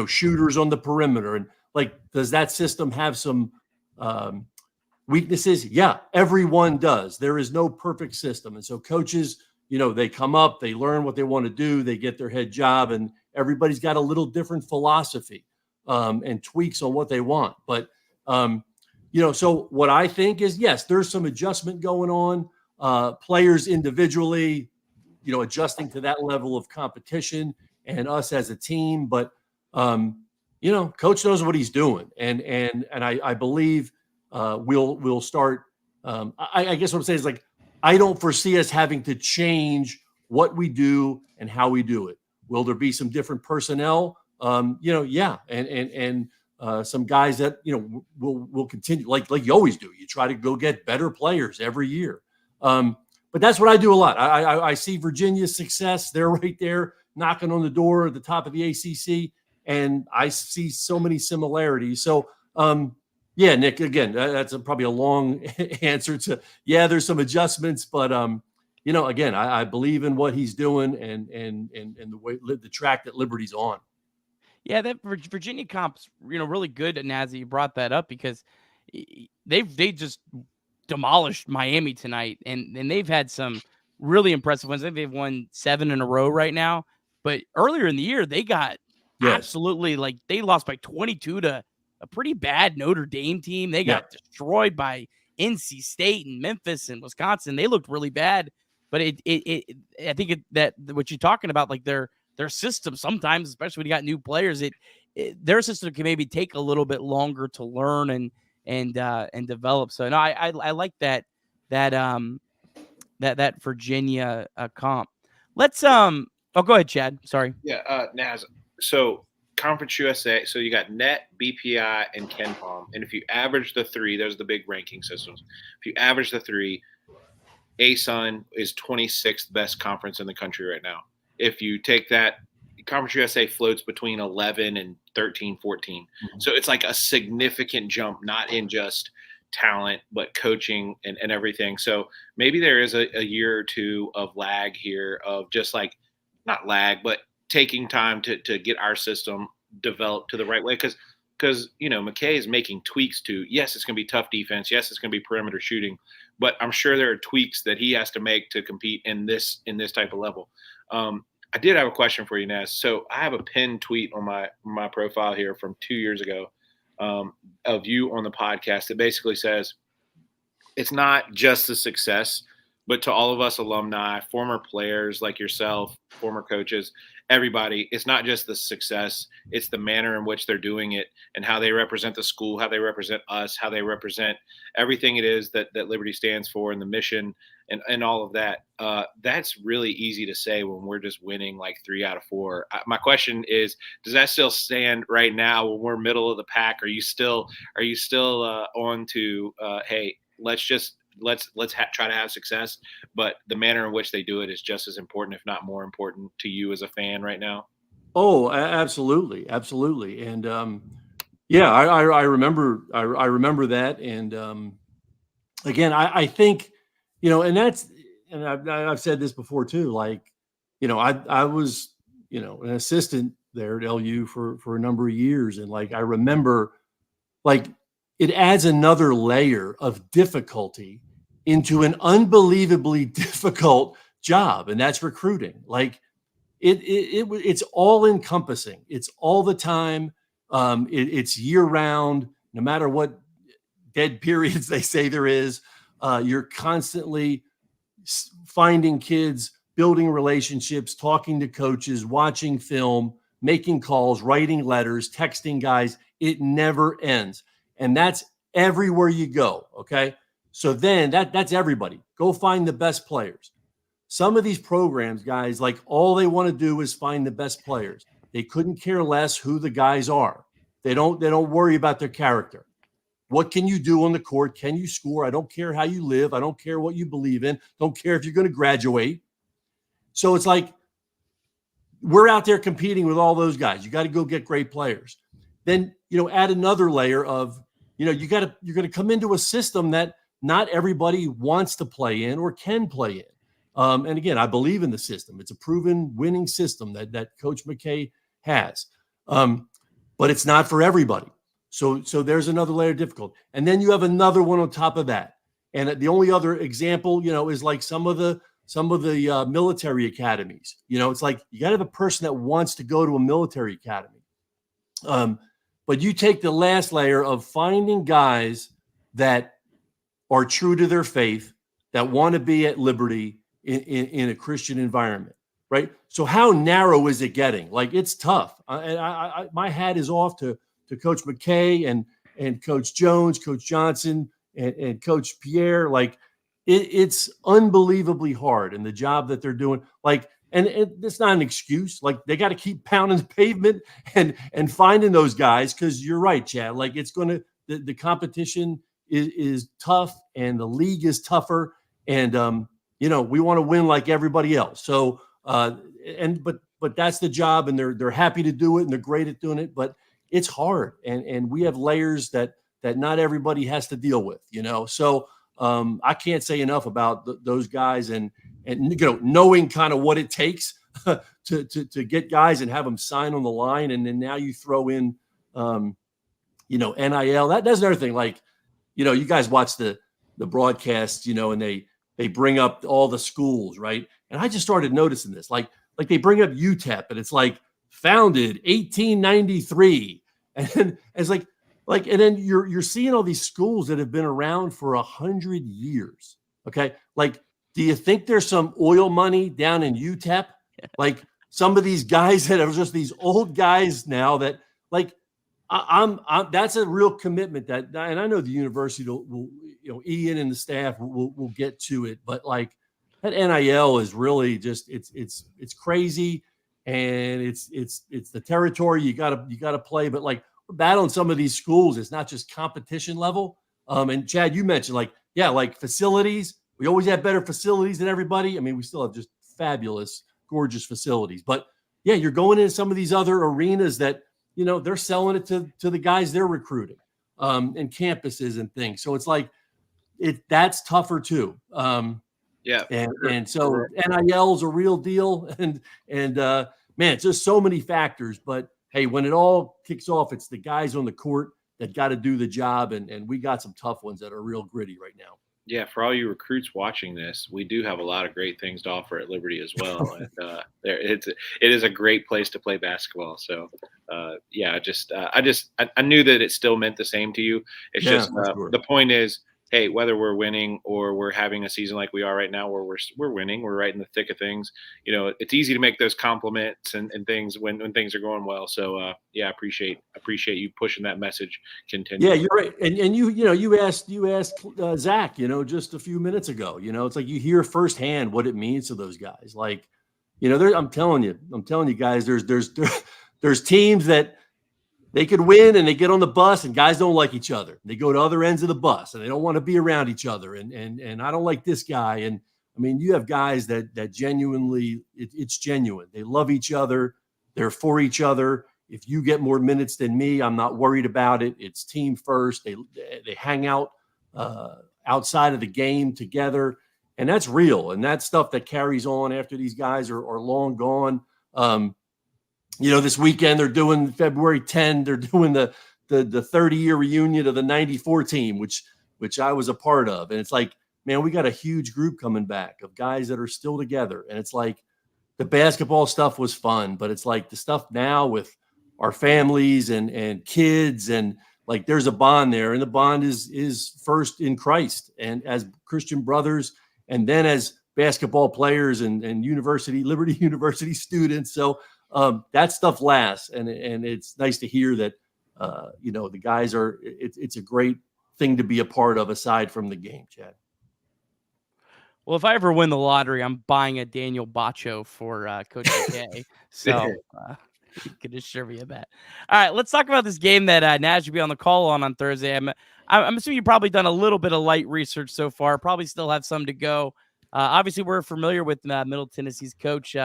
shooters on the perimeter. And like, does that system have some weaknesses? Yeah, everyone does. There is no perfect system. And so coaches, they come up, they learn what they want to do, they get their head job, and everybody's got a little different philosophy and tweaks on what they want. But, so what I think is, yes, there's some adjustment going on. Players individually, adjusting to that level of competition and us as a team. But, coach knows what he's doing. And I believe we'll start. I guess what I'm saying is, like, I don't foresee us having to change what we do and how we do it. Will there be some different personnel? Yeah. And some guys that, will continue like you always do. You try to go get better players every year. But that's what I do a lot. I see Virginia's success. They're right there knocking on the door at the top of the ACC. And I see so many similarities. So, yeah, Nick, again, that's probably a long answer to, yeah, there's some adjustments, but, again, I believe in what he's doing and the way, the track that Liberty's on. Yeah, that Virginia comp's, really good. And Nazi, you brought that up because they just demolished Miami tonight, and they've had some really impressive ones. I think they've won 7 in a row right now. But earlier in the year, they got absolutely, like, they lost by 22 to a pretty bad Notre Dame team. They got destroyed by NC State and Memphis and Wisconsin. They looked really bad. But I think that what you're talking about, like their system sometimes, especially when you got new players, their system can maybe take a little bit longer to learn and develop. So no, I like that Virginia comp. Let's go ahead, Chad. Sorry. Yeah, Naz. So Conference USA. So you got Net, BPI, and KenPom. And if you average the three, those are the big ranking systems. If you average the three, ASUN is 26th best conference in the country right now. If you take that, Conference USA floats between 11 and 13, 14. Mm-hmm. So it's like a significant jump, not in just talent, but coaching and everything. So maybe there is a year or two of lag here, of just like, not lag, but taking time to get our system developed to the right way. Because McKay is making tweaks to, yes, it's going to be tough defense. Yes, it's going to be perimeter shooting, but I'm sure there are tweaks that he has to make to compete in this type of level. I did have a question for you, Naz. So I have a pinned tweet on my profile here from 2 years ago of you on the podcast that basically says it's not just the success, but to all of us alumni, former players like yourself, former coaches, everybody, it's not just the success, it's the manner in which they're doing it and how they represent the school, how they represent us, how they represent everything it is that Liberty stands for and the mission and all of that. That's really easy to say when we're just winning like 3 out of 4. My question is, does that still stand right now when we're middle of the pack? Are you still on to, hey, let's try to have success, but the manner in which they do it is just as important, if not more important, to you as a fan right now? Oh, absolutely. Absolutely. And I remember that. And again, I think, and I've said this before too, like, I was, an assistant there at LU for a number of years. And like, I remember, like, it adds another layer of difficulty into an unbelievably difficult job, and that's recruiting. Like it's all encompassing. It's all the time. It's year round, no matter what dead periods they say there is. You're constantly finding kids, building relationships, talking to coaches, watching film, making calls, writing letters, texting guys. It never ends. And that's everywhere you go, okay? So then that's everybody. Go find the best players. Some of these programs, guys, like all they want to do is find the best players. They couldn't care less who the guys are. They don't worry about their character. What can you do on the court? Can you score? I don't care how you live. I don't care what you believe in. Don't care if you're going to graduate. So it's like we're out there competing with all those guys. You got to go get great players. Then, add another layer of you're going to come into a system that not everybody wants to play in or can play in. And again, I believe in the system. It's a proven winning system that Coach McKay has. But it's not for everybody. So there's another layer of difficulty. And then you have another one on top of that. And the only other example, is like some of the military academies. It's like you got to have a person that wants to go to a military academy. But you take the last layer of finding guys that are true to their faith, that want to be at liberty in a Christian environment, right? So how narrow is it getting? Like, it's tough. I my hat is off to Coach McKay and Coach Jones, Coach Johnson, and Coach Pierre. Like, it's unbelievably hard, and the job that they're doing. Like, and it's not an excuse. Like, they got to keep pounding the pavement and finding those guys, because you're right, Chad. Like, it's going to the competition is tough, and the league is tougher, and we want to win like everybody else. So but that's the job, and they're happy to do it, and they're great at doing it. But it's hard, and we have layers that not everybody has to deal with. So I can't say enough about those guys, and knowing kind of what it takes to get guys and have them sign on the line, and then now you throw in NIL. That's another thing. Like, you guys watch the broadcast, and they bring up all the schools, right? And I just started noticing this, like they bring up UTEP, and it's like founded 1893, and then it's like, and then you're seeing all these schools that have been around for 100 years. Okay, like, do you think there's some oil money down in UTEP? Like, some of these guys that are just these old guys now that, like, I'm that's a real commitment and I know the university will Ian and the staff will get to it, but like, that NIL is really just it's crazy, and it's the territory you gotta play. But like, we're battling some of these schools. It's not just competition level. And Chad, you mentioned like facilities. We always have better facilities than everybody. I mean, we still have just fabulous, gorgeous facilities. But yeah, you're going into some of these other arenas that they're selling it to the guys they're recruiting, and campuses and things. So it's like that's tougher too. Yeah. And so NIL is a real deal. And man, it's just so many factors. But hey, when it all kicks off, it's the guys on the court that got to do the job. And we got some tough ones that are real gritty right now. Yeah, for all you recruits watching this, we do have a lot of great things to offer at Liberty as well. And it is a great place to play basketball. So, I knew that it still meant the same to you. It's just the point is, hey, whether we're winning or we're having a season like we are right now, where we're winning, we're right in the thick of things. It's easy to make those compliments and things when things are going well. So I appreciate you pushing that message. Continue. Yeah, you're right. And you asked Zach, just a few minutes ago. It's like you hear firsthand what it means to those guys. Like, I'm telling you guys, there's teams that they could win and they get on the bus and guys don't like each other. They go to other ends of the bus and they don't want to be around each other. And I don't like this guy. And I mean, you have guys that genuinely, it's genuine. They love each other. They're for each other. If you get more minutes than me, I'm not worried about it. It's team first. They hang out outside of the game together. And that's real. And that's stuff that carries on after these guys are long gone. This weekend they're doing February 10. They're doing the 30-year reunion of the 94 team, which I was a part of. And it's like, man, we got a huge group coming back of guys that are still together. And it's like, the basketball stuff was fun, but it's like the stuff now with our families and kids, and like, there's a bond there. And the bond is first in Christ and as Christian brothers, and then as basketball players and Liberty University students. So that stuff lasts, and it's nice to hear that the guys are. It's a great thing to be a part of aside from the game, Chad. Well, if I ever win the lottery, I'm buying a Daniel Bacho for Coach McKay. So you can assure me of that. All right, let's talk about this game that Naj will be on the call on Thursday. I'm assuming you've probably done a little bit of light research so far. Probably still have some to go. Obviously, we're familiar with Middle Tennessee's coach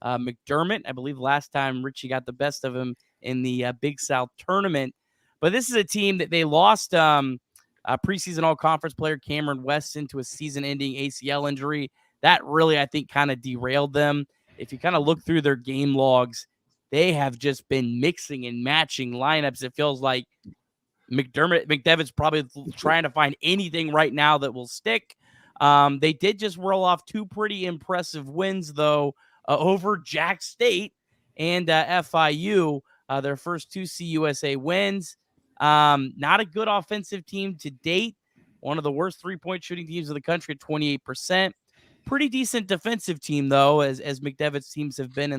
McDermott. I believe last time Richie got the best of him in the Big South tournament. But this is a team that they lost preseason all-conference player Cameron Weston to a season-ending ACL injury. That really, I think, kind of derailed them. If you kind of look through their game logs, they have just been mixing and matching lineups. It feels like McDevitt's probably trying to find anything right now that will stick. They did just roll off 2 pretty impressive wins, though, over Jack State and FIU, their first 2 CUSA wins. Not a good offensive team to date. One of the worst three-point shooting teams in the country at 28%. Pretty decent defensive team, though, as McDevitt's teams have been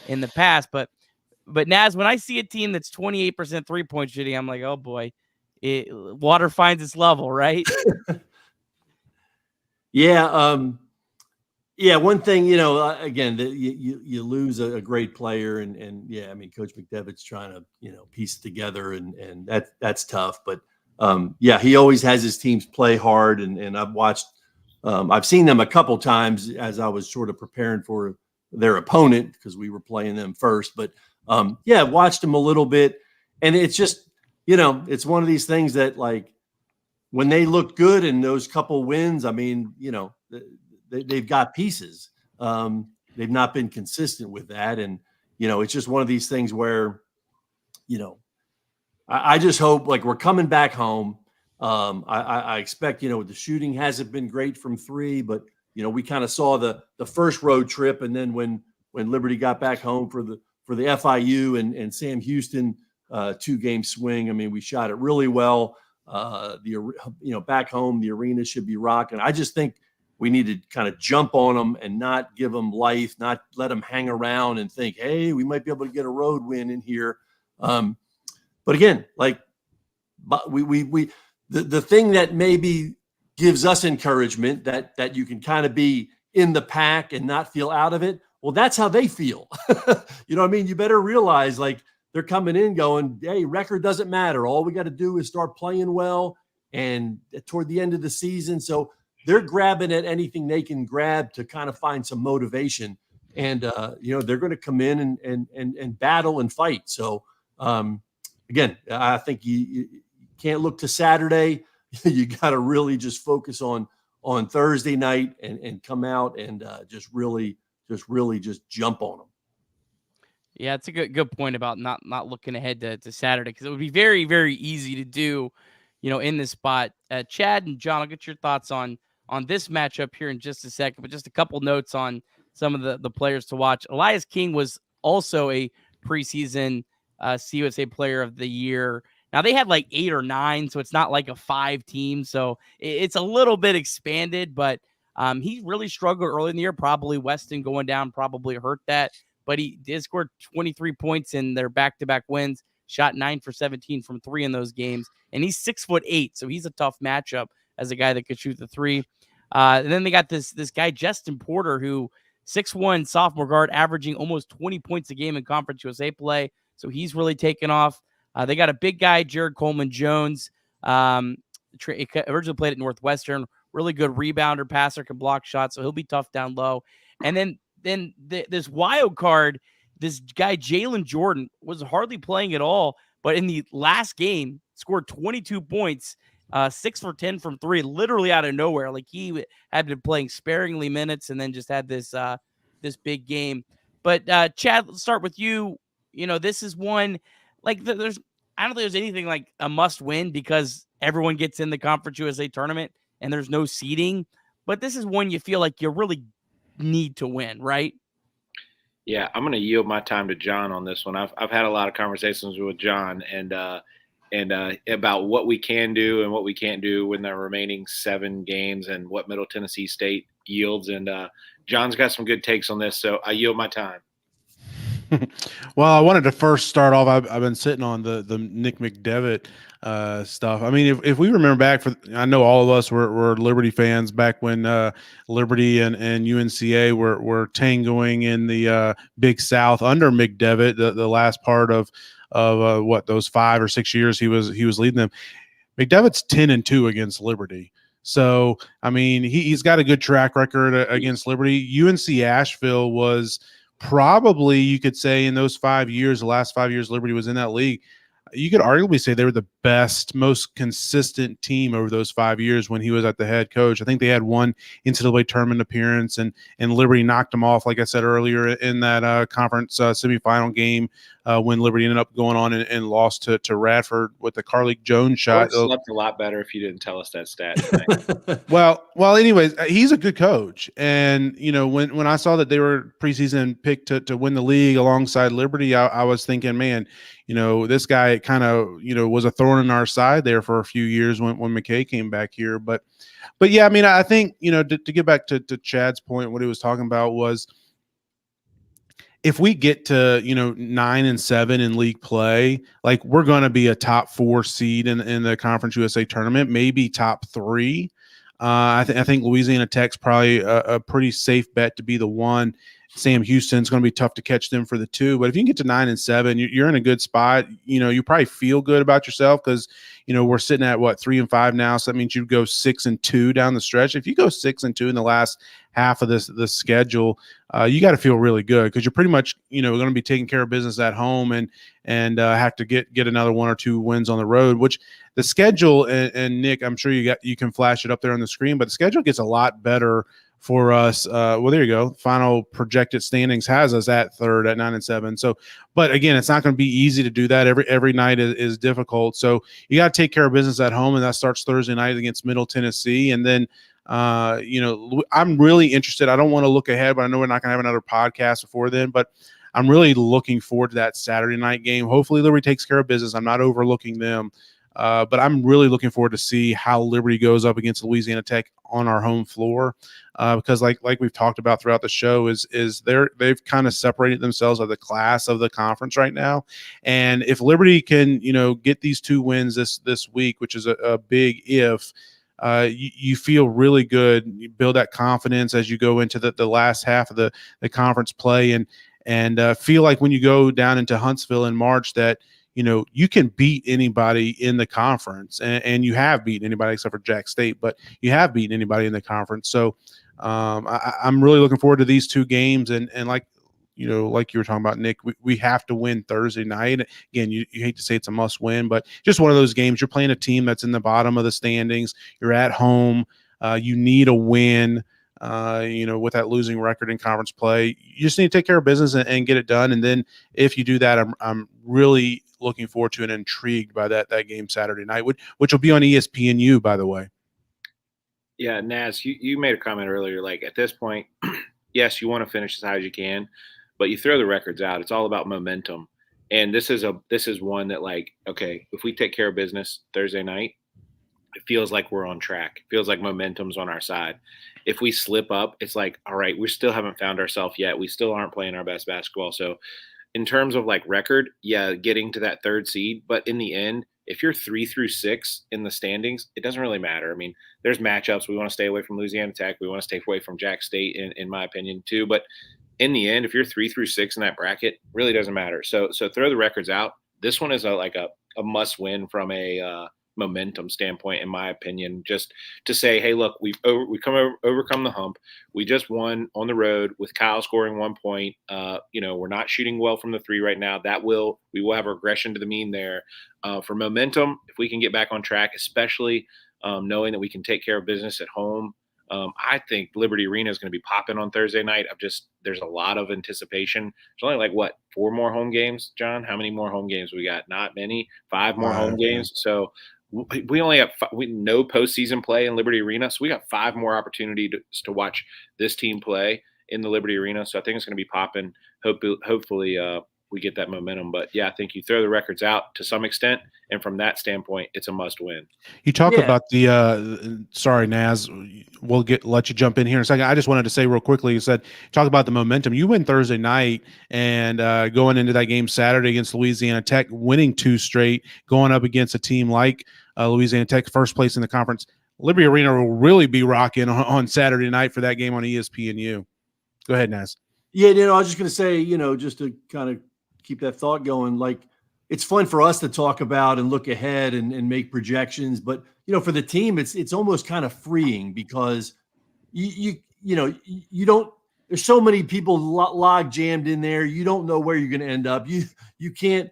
in the past. But Naz, when I see a team that's 28% three-point shooting, I'm like, oh boy, water finds its level, right? Yeah. Yeah. One thing, again, you lose a great player, and yeah, I mean, Coach McDevitt's trying to, piece it together, and that's tough. But yeah, he always has his teams play hard, and I've seen them a couple times as I was sort of preparing for their opponent because we were playing them first. But yeah, watched them a little bit, and it's just, it's one of these things that, like, when they look good in those couple wins, I mean, they've got pieces. They've not been consistent with that, and it's just one of these things where, I just hope, like, we're coming back home. I expect, the shooting hasn't been great from 3, but we kind of saw the first road trip, and then when Liberty got back home for the FIU and Sam Houston 2-game swing, I mean, we shot it really well. Back home, the arena should be rocking. I just think we need to kind of jump on them and not give them life, not let them hang around and think, hey, we might be able to get a road win in here. But again, like, the thing that maybe gives us encouragement that you can kind of be in the pack and not feel out of it. Well, that's how they feel. You know what I mean? You better realize, like, they're coming in going, hey, record doesn't matter. All we got to do is start playing well and toward the end of the season. So they're grabbing at anything they can grab to kind of find some motivation. And, they're going to come in and battle and fight. So, again, I think you can't look to Saturday. You got to really just focus on Thursday night and come out and just really jump on them. Yeah, it's a good point about not looking ahead to Saturday, because it would be very, very easy to do, in this spot. Chad and John, I'll get your thoughts on this matchup here in just a second, but just a couple notes on some of the players to watch. Elias King was also a preseason CUSA Player of the Year. Now, they had like 8 or 9, so it's not like a 5 team. So it's a little bit expanded, but he really struggled early in the year. Probably Weston going down probably hurt that. But he did score 23 points in their back-to-back wins, shot 9 for 17 from 3 in those games. And he's 6'8", so he's a tough matchup as a guy that could shoot the 3. And then they got this guy, Justin Porter, who 6'1", sophomore guard, averaging almost 20 points a game in Conference USA play. So he's really taken off. They got a big guy, Jared Coleman-Jones, originally played at Northwestern, really good rebounder, passer, can block shots, so he'll be tough down low. And then this wild card, this guy, Jalen Jordan, was hardly playing at all, but in the last game, scored 22 points, 6 for 10 from 3, literally out of nowhere. Like, he had been playing sparingly minutes and then just had this big game. But Chad, let's start with you. This is one, like, I don't think there's anything like a must win because everyone gets in the Conference USA tournament and there's no seeding. But this is one you feel like you really need to win, right? Yeah, I'm going to yield my time to John on this one. I've had a lot of conversations with John and about what we can do and what we can't do when the remaining 7 games and what Middle Tennessee State yields. And John's got some good takes on this, so I yield my time. Well, I wanted to first start off. I've been sitting on the Nick McDevitt stuff. I mean, if we remember back, I know all of us were Liberty fans back when Liberty and UNCA were tangoing in the Big South under McDevitt. The last part of what, those 5 or 6 years he was leading them. McDevitt's 10-2 against Liberty. So I mean, he's got a good track record against Liberty. UNC Asheville was probably, you could say, in those 5 years, the last 5 years Liberty was in that league, you could arguably say they were the best, most consistent team over those 5 years when he was at the head coach. I think they had one NCAA tournament appearance, and Liberty knocked them off, like I said earlier, in that conference semifinal game when Liberty ended up going on and lost to Radford with the Carlik Jones shot. I slept a lot better if you didn't tell us that stat tonight. Well, anyways, he's a good coach. And, when I saw that they were preseason picked to win the league alongside Liberty, I was thinking, man, this guy kind of, was a thorn in our side there for a few years when McKay came back here. But yeah, I mean, I think, to get back to Chad's point, what he was talking about was, if we get to 9-7 in league play, like, we're going to be a top 4 seed in the Conference USA tournament, maybe top 3. I think Louisiana Tech's probably a pretty safe bet to be the 1. Sam Houston's going to be tough to catch them for the 2. But if you can get to 9-7, you're in a good spot. You probably feel good about yourself because we're sitting at 3-5 now, so that means you go 6-2 down the stretch. If you go 6-2 in the last half of this schedule, you got to feel really good because you're pretty much going to be taking care of business at home and have to get another 1 or 2 wins on the road. Which the schedule, and Nick, I'm sure you can flash it up there on the screen, but the schedule gets a lot better for us. Well, there you go. Final projected standings has us at 3rd at 9-7. So, but again, it's not going to be easy to do that. Every night is difficult. So you got to take care of business at home, and that starts Thursday night against Middle Tennessee. And then, I'm really interested. I don't want to look ahead, but I know we're not going to have another podcast before then, but I'm really looking forward to that Saturday night game. Hopefully Liberty takes care of business. I'm not overlooking them. But I'm really looking forward to see how Liberty goes up against Louisiana Tech on our home floor, because like we've talked about throughout the show, is they've kind of separated themselves as the class of the conference right now. And if Liberty can get these 2 wins this week, which is a big if, you feel really good. You build that confidence as you go into the last half of the conference play, and feel like when you go down into Huntsville in March that you can beat anybody in the conference, and you have beaten anybody except for Jack State, but you have beaten anybody in the conference. So I'm really looking forward to these 2 games, and like you were talking about, Nick, we have to win Thursday night. Again, you hate to say it's a must win, but just one of those games. You're playing a team that's in the bottom of the standings. You're at home. You need a win. With that losing record in conference play, you just need to take care of business and get it done. And then if you do that, I'm really looking forward to and intrigued by that game Saturday night, which will be on ESPNU, by the way. Yeah, Naz, you made a comment earlier, like at this point, yes, you want to finish as high as you can, but you throw the records out. It's all about momentum. And this is one that, like, okay, if we take care of business Thursday night, it feels like we're on track. It feels like momentum's on our side. If we slip up, it's like, all right, we still haven't found ourselves yet. We still aren't playing our best basketball. So in terms of like record, yeah, getting to that 3rd seed. But in the end, if you're 3-6 in the standings, it doesn't really matter. I mean, there's matchups. We want to stay away from Louisiana Tech. We want to stay away from Jack State, in my opinion, too. But in the end, if you're 3-6 in that bracket, really doesn't matter. So throw the records out. This one is a must win from a momentum standpoint, in my opinion, just to say, hey, look, we've overcome the hump. We just won on the road with Kyle scoring 1 point. We're not shooting well from the 3 right now. We will have regression to the mean there. For momentum, if we can get back on track, especially knowing that we can take care of business at home, I think Liberty Arena is going to be popping on Thursday night. There's a lot of anticipation. There's only 4 more home games, John? How many more home games we got? Not many. 5 more home games. So we only have no postseason play in Liberty Arena, so we got 5 more opportunities to watch this team play in the Liberty Arena. So I think it's going to be popping. Hopefully we get that momentum. But yeah, I think you throw the records out to some extent, and from that standpoint, it's a must win. You talk about the sorry, Naz, we'll let you jump in here in a second. I just wanted to say real quickly, you said talk about the momentum. You win Thursday night and going into that game Saturday against Louisiana Tech, winning 2 straight, going up against a team like Louisiana Tech, first place in the conference. Liberty Arena will really be rocking on Saturday night for that game on ESPNU. Go ahead, Naz. Yeah, I was just going to say, just to kind of keep that thought going, like, it's fun for us to talk about and look ahead and make projections, but for the team, it's almost kind of freeing because you don't. There's so many people log jammed in there. You don't know where you're going to end up. You can't.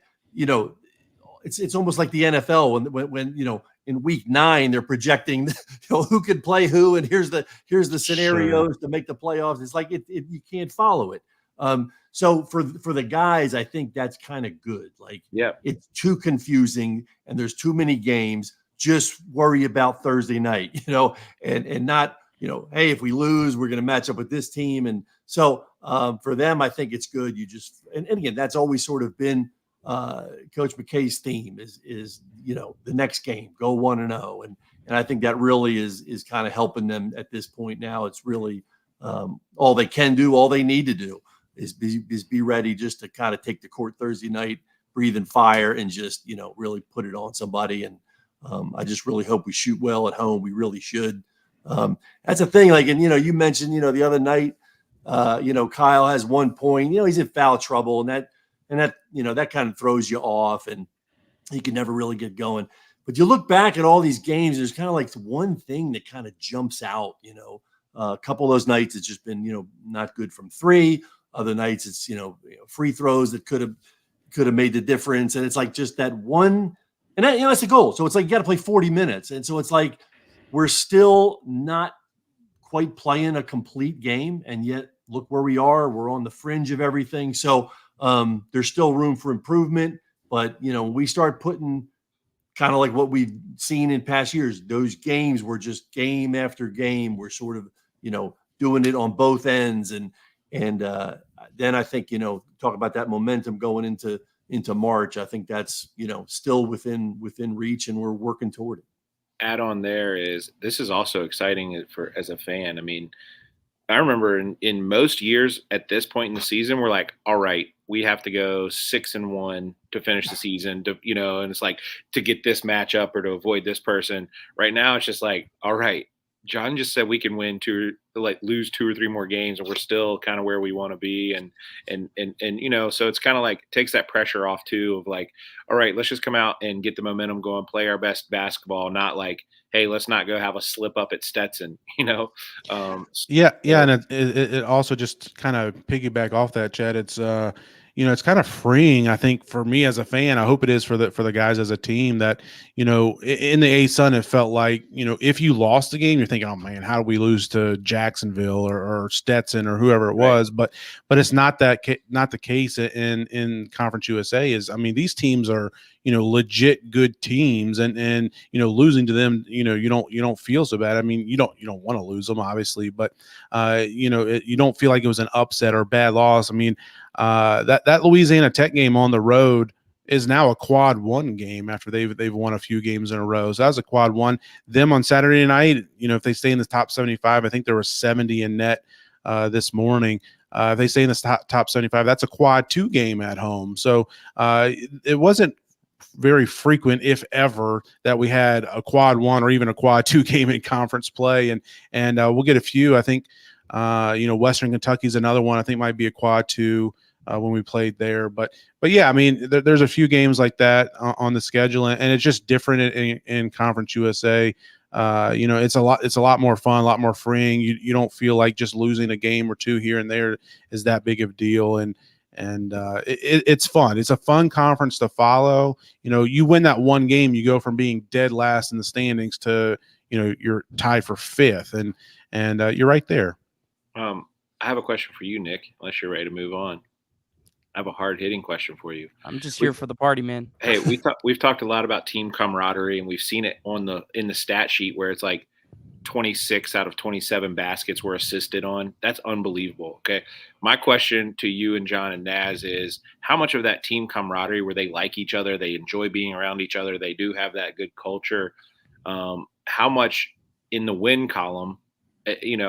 it's almost like the NFL when in week 9 they're projecting who could play who, and here's the scenarios to make the playoffs. It's like you can't follow it. So for the guys, I think that's kind of good. Like, it's too confusing and there's too many games. Just worry about Thursday night, and not, hey, if we lose, we're going to match up with this team. And so for them, I think it's good. You just, and again, that's always sort of been Coach McKay's theme is the next game, go 1-0. And I think that really is kind of helping them at this point now. It's really all they can do, all they need to do is be ready just to kind of take the court Thursday night, breathing fire, and just, really put it on somebody. And I just really hope we shoot well at home. We really should. That's a thing. Like, and, you mentioned, the other night, Kyle has 1 point, he's in foul trouble, and that kind of throws you off, and he can never really get going. But you look back at all these games, there's kind of like one thing that kind of jumps out, a couple of those nights it's just been, not good from 3. Other nights it's, free throws that could have made the difference. And it's like just that one, and that, that's the goal. So it's like, you got to play 40 minutes. And so it's like, we're still not quite playing a complete game. And yet look where we are. We're on the fringe of everything. So there's still room for improvement, but we start putting kind of like what we've seen in past years, those games were just game after game. We're sort of, doing it on both ends. And then I think, talk about that momentum going into March. I think that's, still within reach, and we're working toward it. Add on there is, this is also exciting as a fan. I mean, I remember in most years at this point in the season, we're like, all right, we have to go 6-1 to finish the season, and it's like to get this matchup or to avoid this person. Right now, it's just like, all right, John just said we can lose 2 or 3 more games, and we're still kind of where we want to be. And so it's kind of like takes that pressure off too of like, all right, let's just come out and get the momentum going, play our best basketball, not like, hey, let's not go have a slip up at Stetson, And it also just kind of piggyback off that, Chad. It's it's kind of freeing, I think, for me as a fan. I hope it is for the guys as a team that, in the ASUN, it felt like, if you lost the game, you're thinking, oh man, how do we lose to Jacksonville or Stetson or whoever it was? But it's not the case in Conference USA. These teams are, legit good teams, and losing to them, you don't feel so bad. You don't want to lose them, obviously, but you don't feel like it was an upset or a bad loss. That Louisiana Tech game on the road is now a quad 1 game after they've won a few games in a row. So that was a quad 1. Them on Saturday night, if they stay in the top 75, I think there were 70 in net this morning. If they stay in the top 75, that's a quad 2 game at home. So it wasn't very frequent, if ever, that we had a quad 1 or even a quad 2 game in conference play. And we'll get a few. I think Western Kentucky's another one. I think might be a quad 2 when we played there. But yeah, there's a few games like that on the schedule, and it's just different in Conference USA. It's a lot more fun, a lot more freeing. You don't feel like just losing a game or 2 here and there is that big of a deal. And it's fun. It's a fun conference to follow. You win that one game, you go from being dead last in the standings to, you're tied for 5th, and you're right there. I have a question for you, Nick, unless you're ready to move on. I have a hard-hitting question for you. I'm just here for the party, man. Hey, we've talked a lot about team camaraderie, and we've seen it in the stat sheet where it's like 26 out of 27 baskets were assisted on. That's unbelievable. Okay. My question to you and John and Naz is, how much of that team camaraderie where they like each other, they enjoy being around each other, they do have that good culture, how much in the win column,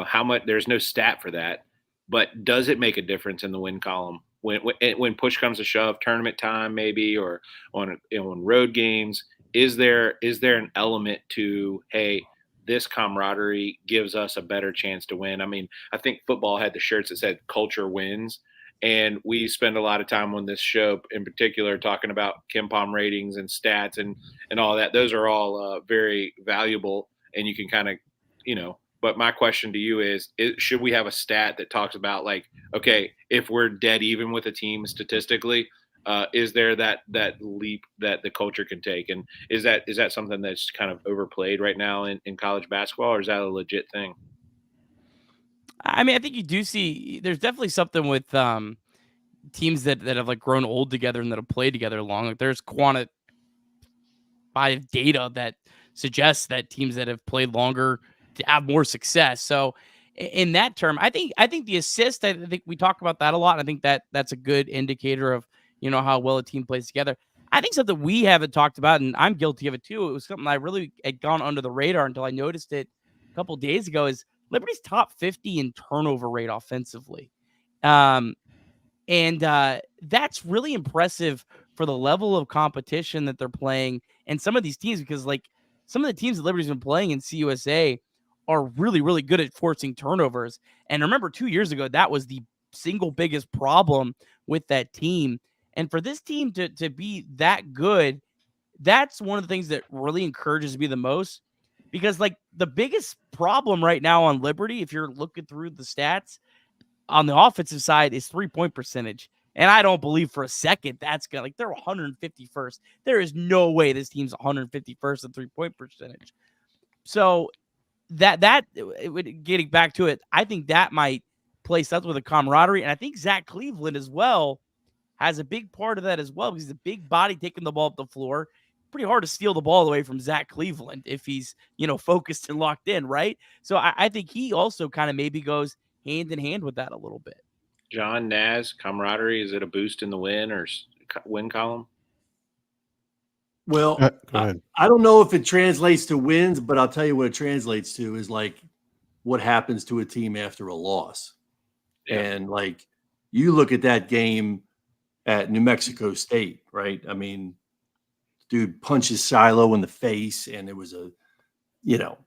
how much, there's no stat for that, but does it make a difference in the win column when push comes to shove, tournament time maybe, or on road games? Is there an element to, hey, this camaraderie gives us a better chance to win? I think football had the shirts that said culture wins, and we spend a lot of time on this show in particular talking about KenPom ratings and stats and all that. Those are all very valuable, and you can kind of, but my question to you is should we have a stat that talks about like, okay, if we're dead even with a team statistically, is there that leap that the culture can take? And is that something that's kind of overplayed right now in college basketball, or is that a legit thing? I mean, I think you do see there's definitely something with teams that have like grown old together and that have played together long. Like there's quantitative data that suggests that teams that have played longer to have more success. So in that term, I think the assist, I think we talk about that a lot. I think that's a good indicator of, how well a team plays together. I think something we haven't talked about, and I'm guilty of it too. It was something I really had gone under the radar until I noticed it a couple of days ago, is Liberty's top 50 in turnover rate offensively. And that's really impressive for the level of competition that they're playing and some of these teams, because like some of the teams that Liberty's been playing in CUSA are really, really good at forcing turnovers. And remember 2 years ago, that was the single biggest problem with that team. And for this team to be that good, that's one of the things that really encourages me the most, because like the biggest problem right now on Liberty, if you're looking through the stats on the offensive side, is 3-point percentage. And I don't believe for a second that's going to, like, they're 151st. There is no way this team's 151st in 3-point percentage. So getting back to it, I think that might play something with a camaraderie. And I think Zach Cleveland as well has a big part of that as well, because he's a big body taking the ball up the floor. Pretty hard to steal the ball away from Zach Cleveland if he's, focused and locked in, right? So I think he also kind of maybe goes hand in hand with that a little bit. John, Naz, camaraderie, is it a boost in the win or win column? Well, I don't know if it translates to wins, but I'll tell you what it translates to is like what happens to a team after a loss. Yeah. And like you look at that game at New Mexico State, right? I mean, dude punches Shiloh in the face, and it was a,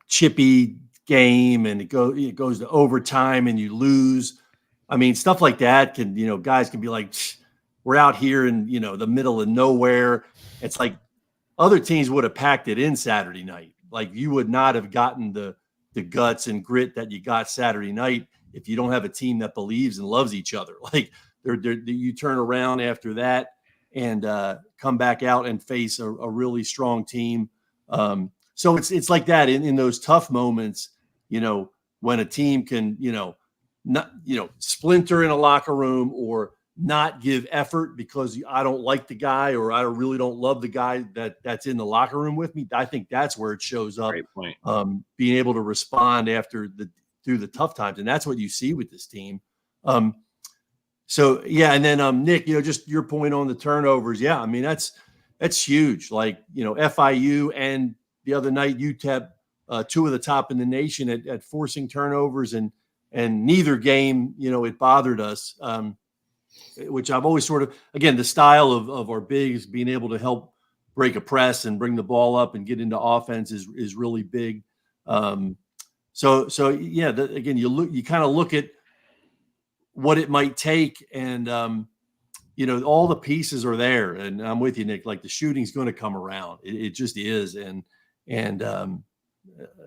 chippy game, and it goes to overtime and you lose. I mean, stuff like that can, guys can be like, we're out here in, the middle of nowhere. It's like other teams would have packed it in Saturday night. Like you would not have gotten the guts and grit that you got Saturday night if you don't have a team that believes and loves each other. Like you turn around after that and come back out and face a really strong team. So it's like that in those tough moments, when a team can, not, splinter in a locker room or not give effort because I don't like the guy or I really don't love the guy that's in the locker room with me. I think that's where it shows up. Great point. Being able to respond through the tough times. And that's what you see with this team. So yeah. And then Nick, just your point on the turnovers. Yeah. I mean, that's huge. Like, FIU and the other night, UTEP, two of the top in the nation at forcing turnovers, and neither game, it bothered us, which I've always sort of, again, the style of our bigs being able to help break a press and bring the ball up and get into offense is really big. So yeah, again, you kind of look at what it might take, and all the pieces are there. And I'm with you, Nick. Like the shooting's going to come around. It just is. And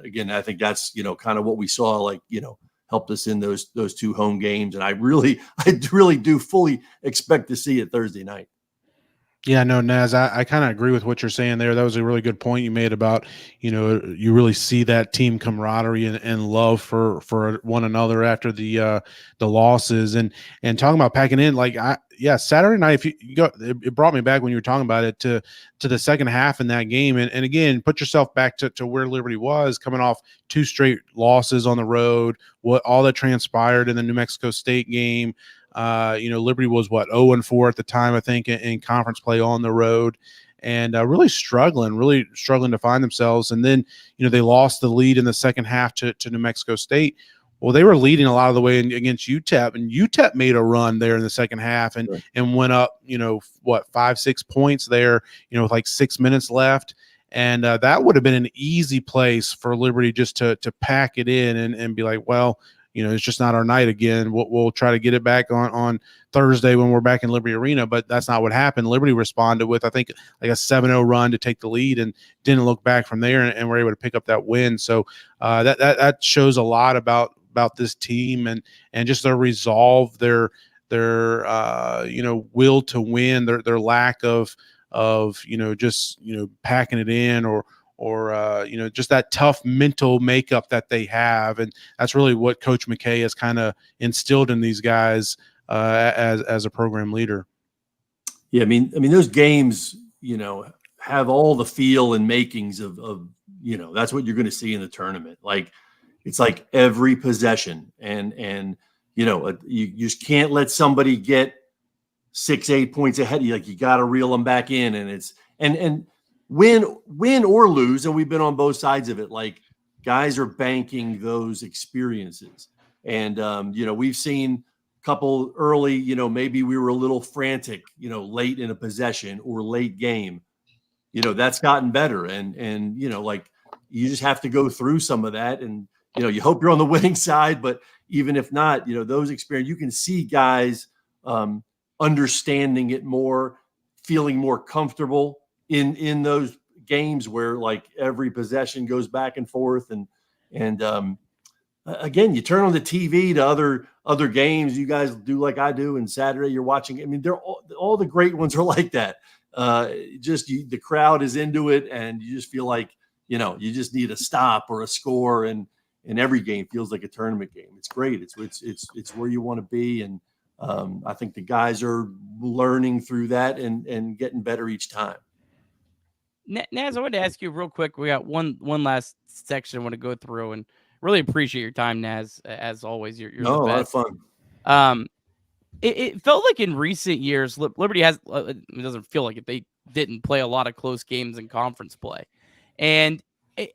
again, I think that's kind of what we saw. Like helped us in those two home games, and I really do fully expect to see it Thursday night. Yeah, no, Naz, I kind of agree with what you're saying there. That was a really good point you made about, you really see that team camaraderie and love for one another after the losses, and talking about packing in, like Saturday night, if you go, it brought me back when you were talking about it to the second half in that game. And again, put yourself back to where Liberty was coming off 2 straight losses on the road, what all that transpired in the New Mexico State game. Liberty was 0-4 at the time, I think, in conference play on the road, and really struggling to find themselves. And then, they lost the lead in the second half to New Mexico State. Well, they were leading a lot of the way against UTEP, and UTEP made a run there in the second half and went up, 5-6 points there, with like 6 minutes left. And that would have been an easy place for Liberty just to pack it in and be like, well, it's just not our night again. We'll try to get it back on Thursday when we're back in Liberty Arena, but that's not what happened. Liberty responded with, I think, like a 7-0 run to take the lead and didn't look back from there, and were able to pick up that win. So that shows a lot about this team and just their resolve, their will to win, their lack of just packing it in, or just that tough mental makeup that they have. And that's really what Coach McKay has kind of instilled in these guys as a program leader. Yeah, I mean those games, have all the feel and makings of that's what you're going to see in the tournament. Like, it's like every possession, and you just can't let somebody get 6-8 points ahead of you. Like, you got to reel them back in, and it's and win or lose, and we've been on both sides of it. Like, guys are banking those experiences, and we've seen a couple early. Maybe we were a little frantic, late in a possession or late game. That's gotten better, and like, you just have to go through some of that, and you hope you're on the winning side, but even if not, those experiences, you can see guys understanding it more, feeling more comfortable in those games where, like, every possession goes back and forth, and again, you turn on the TV to other games. You guys do like I do, and Saturday you're watching. I mean, they're all the great ones are like that. The crowd is into it, and you just feel like you just need a stop or a score, and every game feels like a tournament game. It's great. It's where you want to be, and I think the guys are learning through that and getting better each time. Naz, I wanted to ask you real quick. We got one last section I want to go through, and really appreciate your time, Naz. As always, you're the best. A lot of fun. It felt like in recent years, Liberty has. It doesn't feel like it. They didn't play a lot of close games in conference play, and it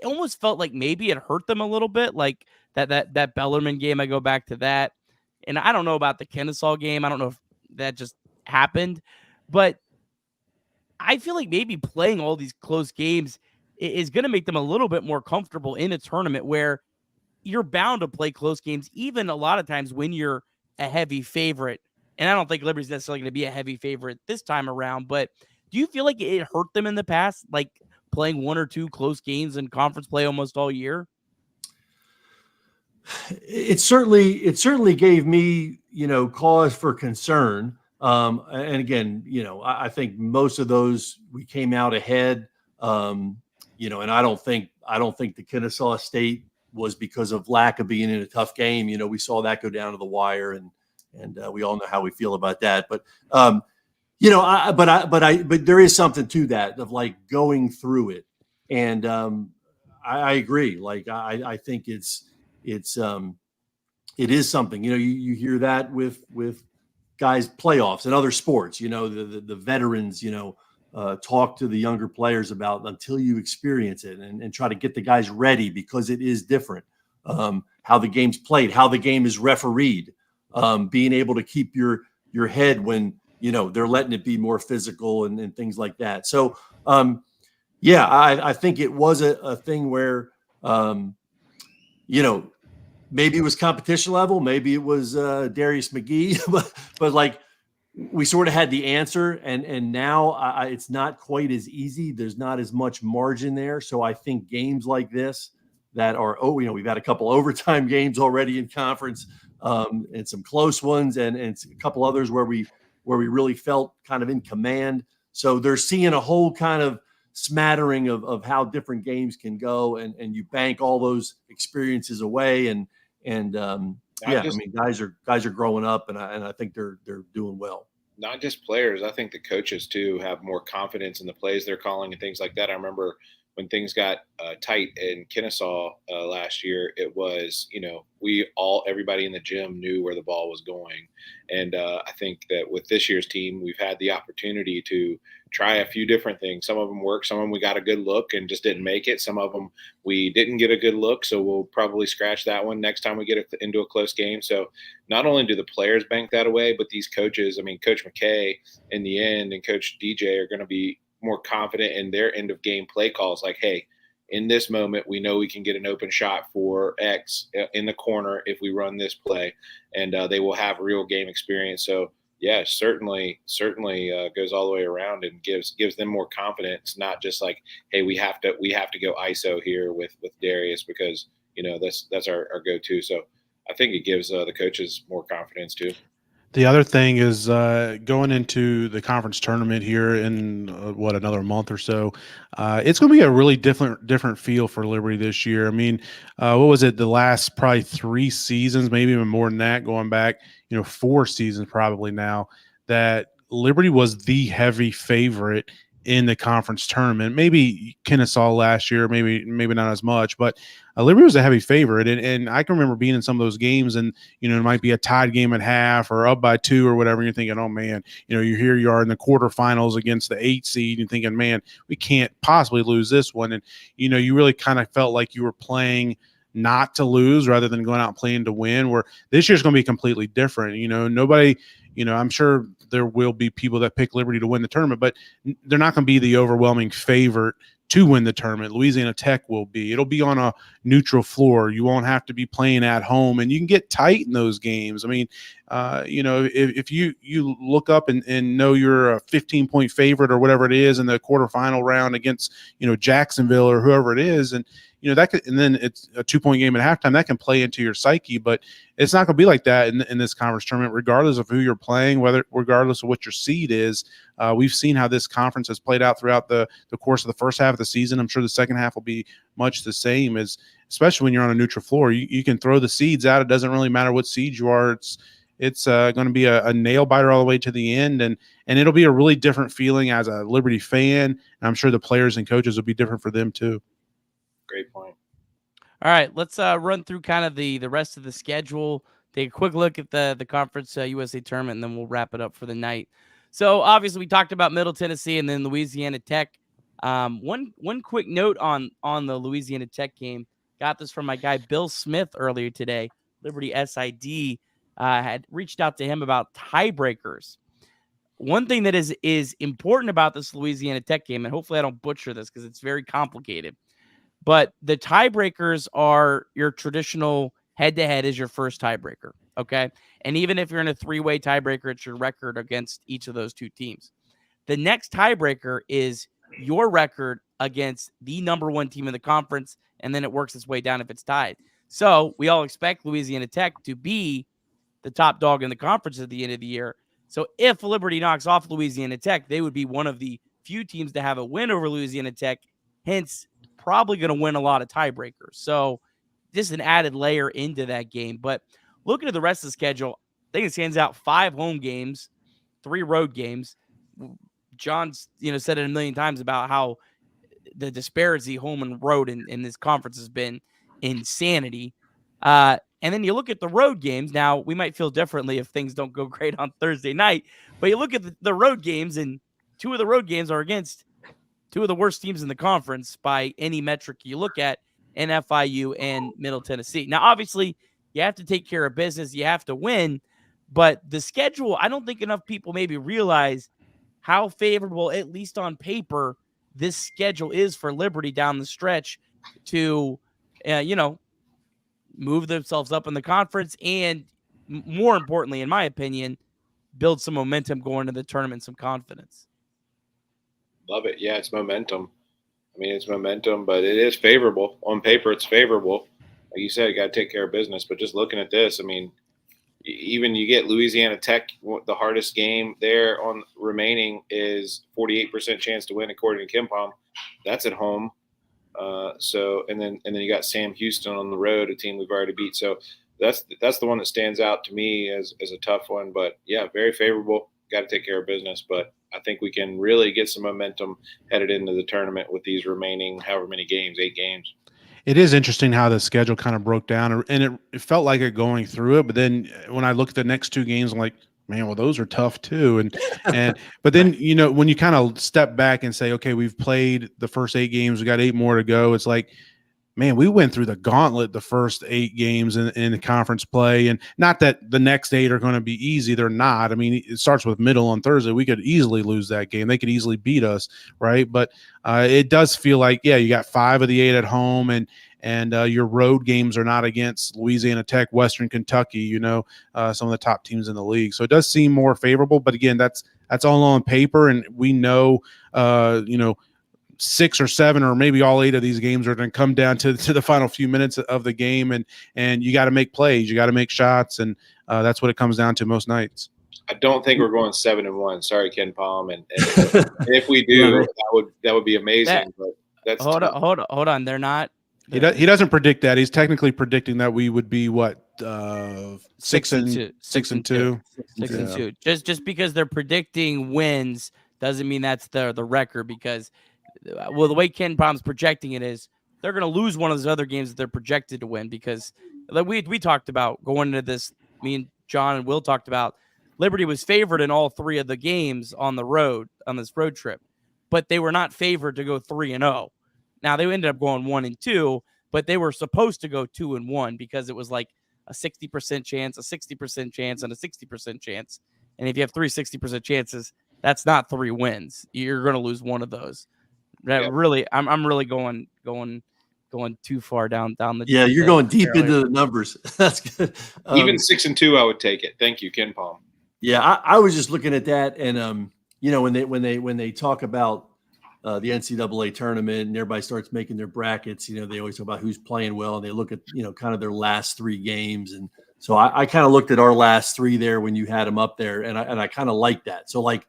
almost felt like maybe it hurt them a little bit. Like that Bellarmine game. I go back to that, and I don't know about the Kennesaw game. I don't know if that just happened, but I feel like maybe playing all these close games is going to make them a little bit more comfortable in a tournament where you're bound to play close games, even a lot of times when you're a heavy favorite. And I don't think Liberty's necessarily going to be a heavy favorite this time around, but do you feel like it hurt them in the past, like playing one or two close games in conference play almost all year? It certainly gave me, cause for concern. And again, I think most of those we came out ahead, and I don't think the Kennesaw State was because of lack of being in a tough game. We saw that go down to the wire, and we all know how we feel about that. But but there is something to that, of like going through it, and I agree. Like, I think it is something. You hear that with guys playoffs and other sports. The veterans. Talk to the younger players about, until you experience it, and try to get the guys ready, because it is different. How the game's played, how the game is refereed, being able to keep your head when they're letting it be more physical and things like that. So I think it was a thing where maybe it was competition level, maybe it was Darius McGee, but like, we sort of had the answer, and now it's not quite as easy. There's not as much margin there. So I think games like this that are, we've had a couple overtime games already in conference, and some close ones, and a couple others where we really felt kind of in command. So they're seeing a whole kind of smattering of how different games can go, and you bank all those experiences away, and guys are growing up, and I think they're doing well. Not just players. I think the coaches too have more confidence in the plays they're calling and things like that. I remember when things got tight in Kennesaw last year, it was, everybody in the gym knew where the ball was going. And I think that with this year's team, we've had the opportunity to try a few different things. Some of them worked. Some of them we got a good look and just didn't make it. Some of them we didn't get a good look, so we'll probably scratch that one next time we get into a close game. So not only do the players bank that away, but these coaches, Coach McKay in the end and Coach DJ are going to be more confident in their end of game play calls. Like, hey, in this moment, we know we can get an open shot for X in the corner if we run this play, and they will have real game experience. So yeah, certainly goes all the way around and gives them more confidence. Not just like, hey, we have to go ISO here with Darius because that's our go-to. So I think it gives the coaches more confidence too. The other thing is going into the conference tournament here in another month or so. It's going to be a really different feel for Liberty this year. I mean, what was it? The last probably 3 seasons, maybe even more than that, going back, 4 seasons probably now, that Liberty was the heavy favorite in the conference tournament. Maybe Kennesaw last year, maybe not as much, but Liberty was a heavy favorite. And I can remember being in some of those games and, it might be a tied game at half or up by 2 or whatever. And you're thinking, oh man, you are in the quarterfinals against the 8 seed and thinking, man, we can't possibly lose this one. And, you really kind of felt like you were playing not to lose rather than going out and playing to win, where this year's going to be completely different. Nobody, I'm sure there will be people that pick Liberty to win the tournament, but they're not going to be the overwhelming favorite to win the tournament. Louisiana Tech will be. It'll be on a neutral floor. You won't have to be playing at home, and you can get tight in those games. I mean, if you look up and know you're a 15-point favorite or whatever it is in the quarterfinal round against, Jacksonville or whoever it is, and that could, and then it's a 2-point game at halftime, that can play into your psyche, but it's not going to be like that in this conference tournament, regardless of who you're playing, regardless of what your seed is. We've seen how this conference has played out throughout the course of the first half of the season. I'm sure the second half will be much the same, especially when you're on a neutral floor. You can throw the seeds out. It doesn't really matter what seed you are. It's going to be a nail biter all the way to the end, and it'll be a really different feeling as a Liberty fan. And I'm sure the players and coaches will be different for them too. Great point. All right, let's run through kind of the rest of the schedule. Take a quick look at the Conference USA tournament, and then we'll wrap it up for the night. So obviously we talked about Middle Tennessee and then Louisiana Tech. One quick note on the Louisiana Tech game. Got this from my guy Bill Smith earlier today. Liberty SID had reached out to him about tiebreakers. One thing that is important about this Louisiana Tech game, and hopefully I don't butcher this because it's very complicated, but the tiebreakers are your traditional head-to-head is your first tiebreaker, okay? And even if you're in a 3-way tiebreaker, it's your record against each of those 2 teams. The next tiebreaker is your record against the number 1 team in the conference, and then it works its way down if it's tied. So we all expect Louisiana Tech to be the top dog in the conference at the end of the year. So if Liberty knocks off Louisiana Tech, they would be one of the few teams to have a win over Louisiana Tech, hence probably going to win a lot of tiebreakers. So just an added layer into that game. But looking at the rest of the schedule, I think it stands out 5 home games, 3 road games. John's, said it a million times about how the disparity home and road in this conference has been insanity. And then you look at the road games. Now, we might feel differently if things don't go great on Thursday night, but you look at the road games, and 2 of the road games are against 2 of the worst teams in the conference by any metric you look at, in FIU and Middle Tennessee. Now, obviously, you have to take care of business. You have to win. But the schedule, I don't think enough people maybe realize how favorable, at least on paper, this schedule is for Liberty down the stretch to, move themselves up in the conference and, more importantly, in my opinion, build some momentum going into the tournament, some confidence. Love it. Yeah, it's momentum. I mean, it's momentum, but it is favorable. On paper, it's favorable. Like you said, you got to take care of business. But just looking at this, I mean, even you get Louisiana Tech, the hardest game there on remaining is 48% chance to win according to KenPom. That's at home. And then you got Sam Houston on the road, a team we've already beat. So that's the one that stands out to me as a tough one. But yeah, very favorable. Got to take care of business. But I think we can really get some momentum headed into the tournament with these remaining however many games, 8 games. It is interesting how the schedule kind of broke down, and it felt like it going through it. But then when I look at the next 2 games, I'm like, man, well, those are tough too. But then, when you kind of step back and say, okay, we've played the first 8 games, we got 8 more to go. It's like, man, we went through the gauntlet the first 8 games in the conference play. And not that the next 8 are going to be easy. They're not. I mean, it starts with Middle on Thursday. We could easily lose that game. They could easily beat us, right? But it does feel like, yeah, you got 5 of the 8 at home, and your road games are not against Louisiana Tech, Western Kentucky, some of the top teams in the league. So it does seem more favorable. But again, that's all on paper, and we know, 6 or 7 or maybe all 8 of these games are going to come down to the final few minutes of the game, and you got to make plays, you got to make shots, and that's what it comes down to most nights. I don't think we're going 7-1. Sorry, Ken Palm. And if we do, that would be amazing. But that's hold on. They're not. He doesn't predict that. He's technically predicting that we would be what 6 and 2. Just because they're predicting wins doesn't mean that's the record. Because the way Ken Palm's projecting it is they're going to lose one of those other games that they're projected to win. Because like we talked about going into this, me and John and Will talked about Liberty was favored in all 3 of the games on the road on this road trip, but they were not favored to go 3-0. Now they ended up going 1-2, but they were supposed to go 2-1 because it was like a 60% chance, a 60% chance, and a 60% chance. And if you have 3 60% chances, that's not 3 wins. You're going to lose one of those. That really, I'm really going too far down the. Yeah, you're going deep into the numbers. That's good. Even 6-2, I would take it. Thank you, Ken Palm. Yeah, I was just looking at that, and when they talk about the NCAA tournament and everybody starts making their brackets, they always talk about who's playing well, and they look at kind of their last 3 games, and so I kind of looked at our last 3 there when you had them up there, and I kind of like that. So like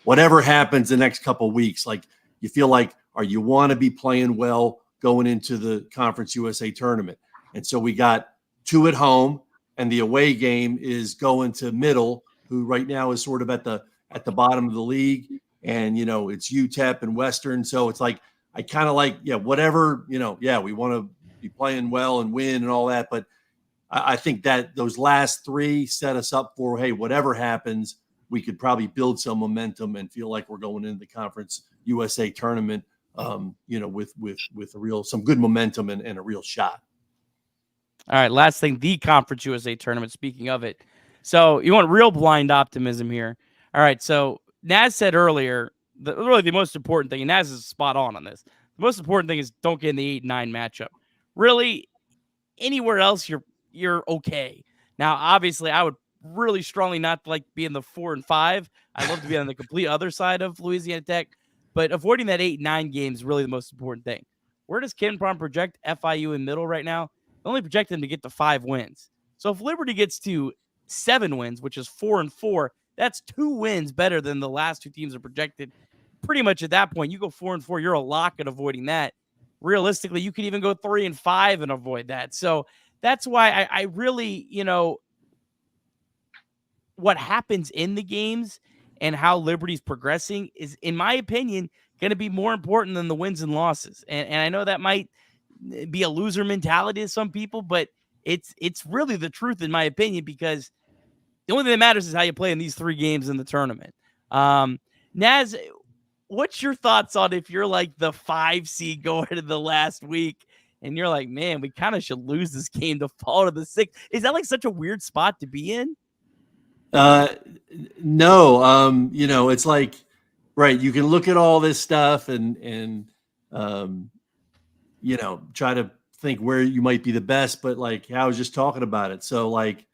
whatever happens the next couple of weeks, like you feel like you want to be playing well going into the Conference USA tournament, and so we got 2 at home, and the away game is going to Middle, who right now is sort of at the bottom of the league. And, it's UTEP and Western. So it's like, I kind of like, whatever, we want to be playing well and win and all that. But I think that those last 3 set us up for, hey, whatever happens, we could probably build some momentum and feel like we're going into the Conference USA tournament, with some good momentum and a real shot. All right. Last thing, the Conference USA tournament, speaking of it. So you want real blind optimism here. All right. So Naz said earlier, really the most important thing, and Naz is spot on this. The most important thing is don't get in the 8-9 matchup. Really, anywhere else you're okay. Now, obviously, I would really strongly not like be in the 4 and 5. I'd love to be on the complete other side of Louisiana Tech, but avoiding that 8-9 game is really the most important thing. Where does Ken Palm project FIU in Middle right now? They only project them to get to 5 wins. So if Liberty gets to 7 wins, which is 4 and 4, that's 2 wins better than the last 2 teams are projected. Pretty much at that point, you go 4 and 4, you're a lock at avoiding that. Realistically, you could even go 3 and 5 and avoid that. So that's why I really, what happens in the games and how Liberty's progressing is, in my opinion, going to be more important than the wins and losses. And I know that might be a loser mentality to some people, but it's really the truth in my opinion, because the only thing that matters is how you play in these 3 games in the tournament. Naz, what's your thoughts on if you're like the 5 seed going into the last week and you're like, man, we kind of should lose this game to fall to the 6th? Is that like such a weird spot to be in? No. It's like, right, you can look at all this stuff and try to think where you might be the best, but like I was just talking about it. So like,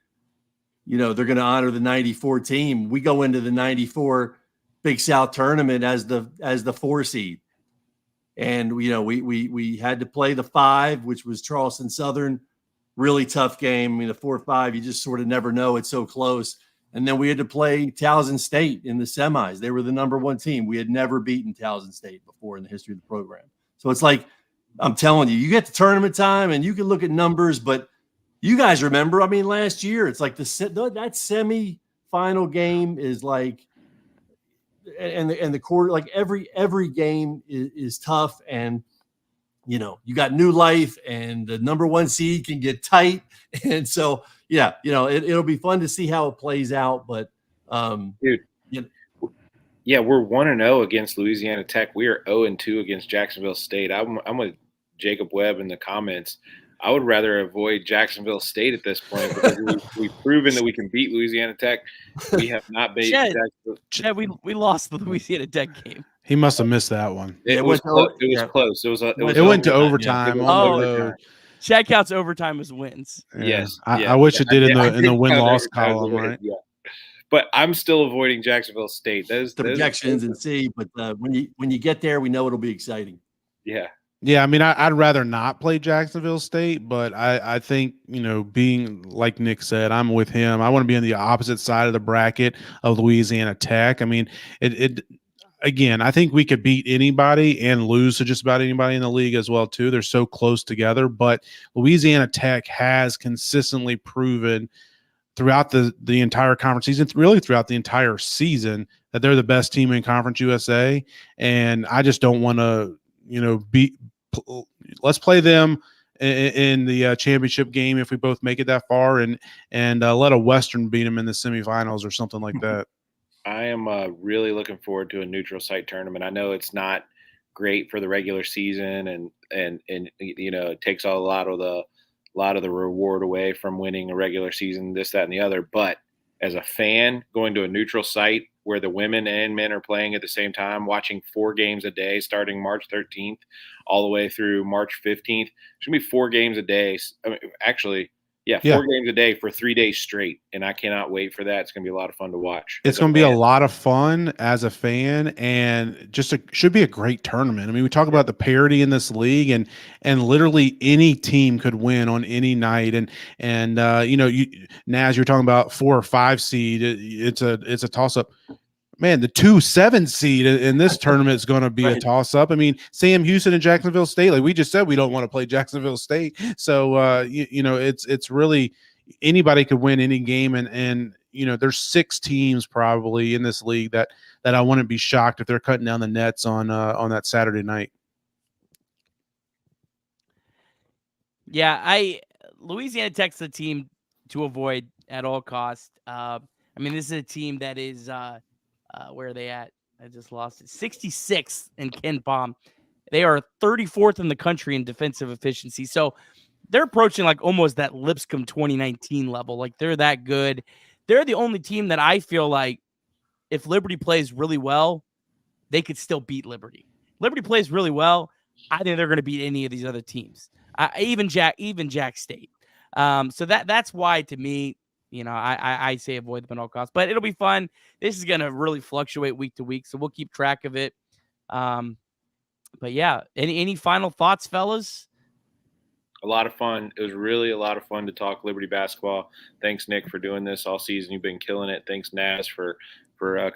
they're going to honor the 94 team. We go into the 94 Big South tournament as the 4 seed. And, we had to play the 5, which was Charleston Southern. Really tough game. I mean, the 4-5, you just sort of never know. It's so close. And then we had to play Towson State in the semis. They were the number 1 team. We had never beaten Towson State before in the history of the program. So it's like, I'm telling you, you get to tournament time and you can look at numbers, but you guys remember, last year, it's like that semi-final game is like, and the quarter, like every game is tough, and you got new life, and the number 1 seed can get tight, and so it'll be fun to see how it plays out. But we're 1-0 against Louisiana Tech. We are 0-2 against Jacksonville State. I'm with Jacob Webb in the comments. I would rather avoid Jacksonville State at this point, because we've proven that we can beat Louisiana Tech. We have not beat Jacksonville. Chad, we lost the Louisiana Tech game. He must have missed that one. It was close. It went to overtime. Chad counts overtime as wins. Yeah. Yes. I wish it did in the win-loss column, right? Yeah. But I'm still avoiding Jacksonville State. The projections and see, but when you get there, we know it'll be exciting. Yeah. Yeah, I mean, I'd rather not play Jacksonville State, but I think, being like Nick said, I'm with him. I want to be on the opposite side of the bracket of Louisiana Tech. I mean, again, I think we could beat anybody and lose to just about anybody in the league as well, too. They're so close together, but Louisiana Tech has consistently proven throughout the entire conference season, really throughout the entire season, that they're the best team in Conference USA. And I just don't want to, let's play them in the championship game if we both make it that far, and let a Western beat them in the semifinals or something like that. I am really looking forward to a neutral site tournament. I know it's not great for the regular season, and it takes a lot of the reward away from winning a regular season, this, that, and the other. But as a fan, going to a neutral site where the women and men are playing at the same time, watching 4 games a day starting March 13th all the way through March 15th. It's going to be 4 games a day. I mean, actually, 4 games a day for 3 days straight. And I cannot wait for that. It's going to be a lot of fun to watch. It's going to be a lot of fun as a fan, and should be a great tournament. I mean, we talk about the parity in this league, and literally any team could win on any night. And Naz, you're talking about 4 or 5 seed. It's a toss up. Man, the 2-7 seed in this tournament is going to be a toss up. I mean, Sam Houston and Jacksonville State, like we just said, we don't want to play Jacksonville State. So, it's really anybody could win any game. And there's 6 teams probably in this league that I wouldn't be shocked if they're cutting down the nets on that Saturday night. Yeah, Louisiana Tech's the team to avoid at all costs. I mean, this is a team that is where are they at? I just lost it. 66th in Ken Palm. They are 34th in the country in defensive efficiency. So they're approaching like almost that Lipscomb 2019 level. Like they're that good. They're the only team that I feel like if Liberty plays really well, they could still beat Liberty. Liberty plays really well. I think they're going to beat any of these other teams. Even Jack State. So that's why, to me, I say avoid them at all costs. But it'll be fun. This is going to really fluctuate week to week, so we'll keep track of it. But yeah, any final thoughts, fellas? A lot of fun. It was really a lot of fun to talk Liberty basketball. Thanks, Nick, for doing this all season. You've been killing it. Thanks, Naz, for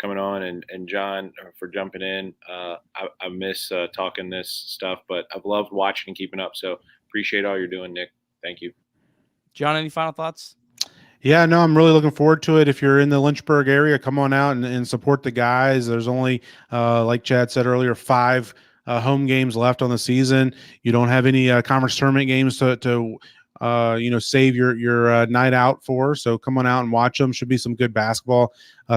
coming on, and John for jumping in. I miss talking this stuff, but I've loved watching and keeping up. So appreciate all you're doing, Nick. Thank you. John, any final thoughts? Yeah, no, I'm really looking forward to it. If you're in the Lynchburg area, come on out and support the guys. There's only, like Chad said earlier, 5 home games left on the season. You don't have any conference tournament games to save your night out for. So come on out and watch them. Should be some good basketball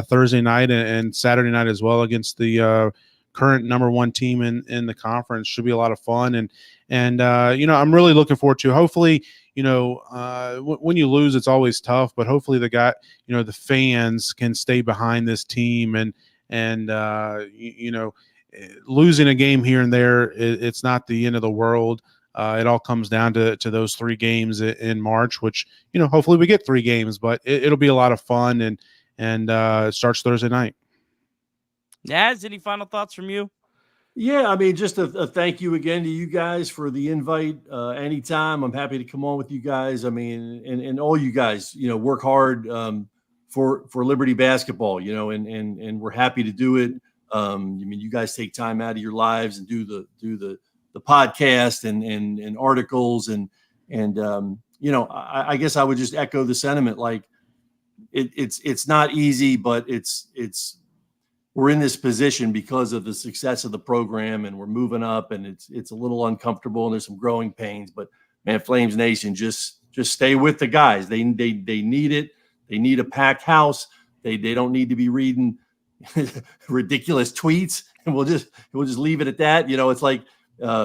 Thursday night and Saturday night as well against the current number 1 team in the conference. Should be a lot of fun. And I'm really looking forward to, hopefully, when you lose, it's always tough, but hopefully the fans can stay behind this team and losing a game here and there, it's not the end of the world. It all comes down to those 3 games in March, which, hopefully we get 3 games, but it'll be a lot of fun, and it starts Thursday night. Naz, any final thoughts from you? Yeah, I mean, just a thank you again to you guys for the invite. Anytime, I'm happy to come on with you guys. I mean, and all you guys, work hard for Liberty basketball, and we're happy to do it. I mean, you guys take time out of your lives and do the podcast and articles and I guess I would just echo the sentiment. Like it's not easy, but we're in this position because of the success of the program, and we're moving up, and it's a little uncomfortable, and there's some growing pains. But man, Flames Nation, just stay with the guys. They need it. They need a packed house. They don't need to be reading ridiculous tweets, and we'll just leave it at that. It's like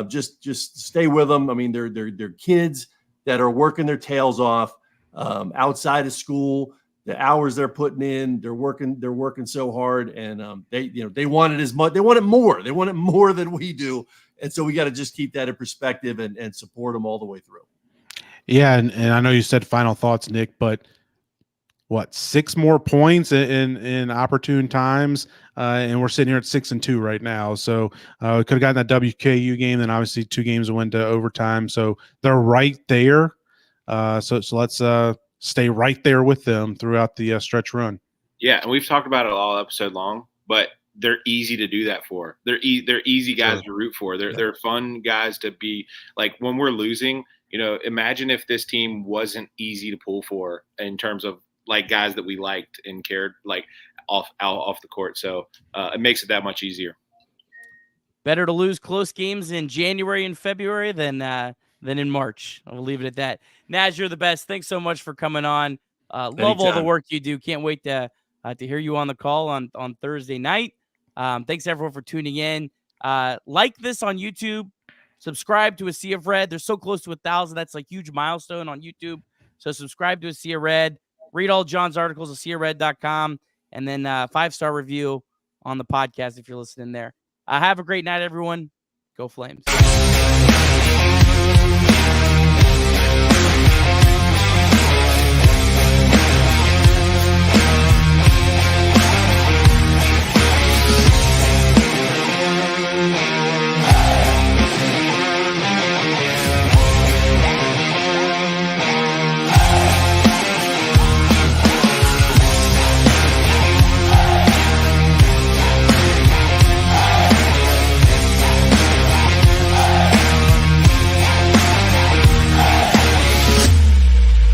just stay with them. I mean, they're kids that are working their tails off outside of school. The hours they're putting in, they're working so hard, and they want it as much. They want it more. They want it more than we do, and so we got to just keep that in perspective and support them all the way through. Yeah, and I know you said final thoughts, Nick, but 6 more points in opportune times, and we're sitting here at 6-2 right now. So we could have gotten that WKU game, then obviously 2 games went to overtime. So they're right there. So let's stay right there with them throughout the stretch run. Yeah, and we've talked about it all episode long, but they're easy to do that for. They're easy guys to root for. They're fun guys to be like when we're losing. Imagine if this team wasn't easy to pull for in terms of like guys that we liked and cared like off the court. So it makes it that much easier. Better to lose close games in January and February than in March. I'll leave it at that. Naz, you're the best. Thanks so much for coming on. Love all the work you do. Can't wait to hear you on the call on Thursday night. Thanks everyone for tuning in. Like this on YouTube. Subscribe to A Sea of Red. They're so close to 1,000. That's a huge milestone on YouTube. So subscribe to A Sea of Red. Read all John's articles at seaofred.com, and then 5-star review on the podcast if you're listening there. Have a great night, everyone. Go Flames.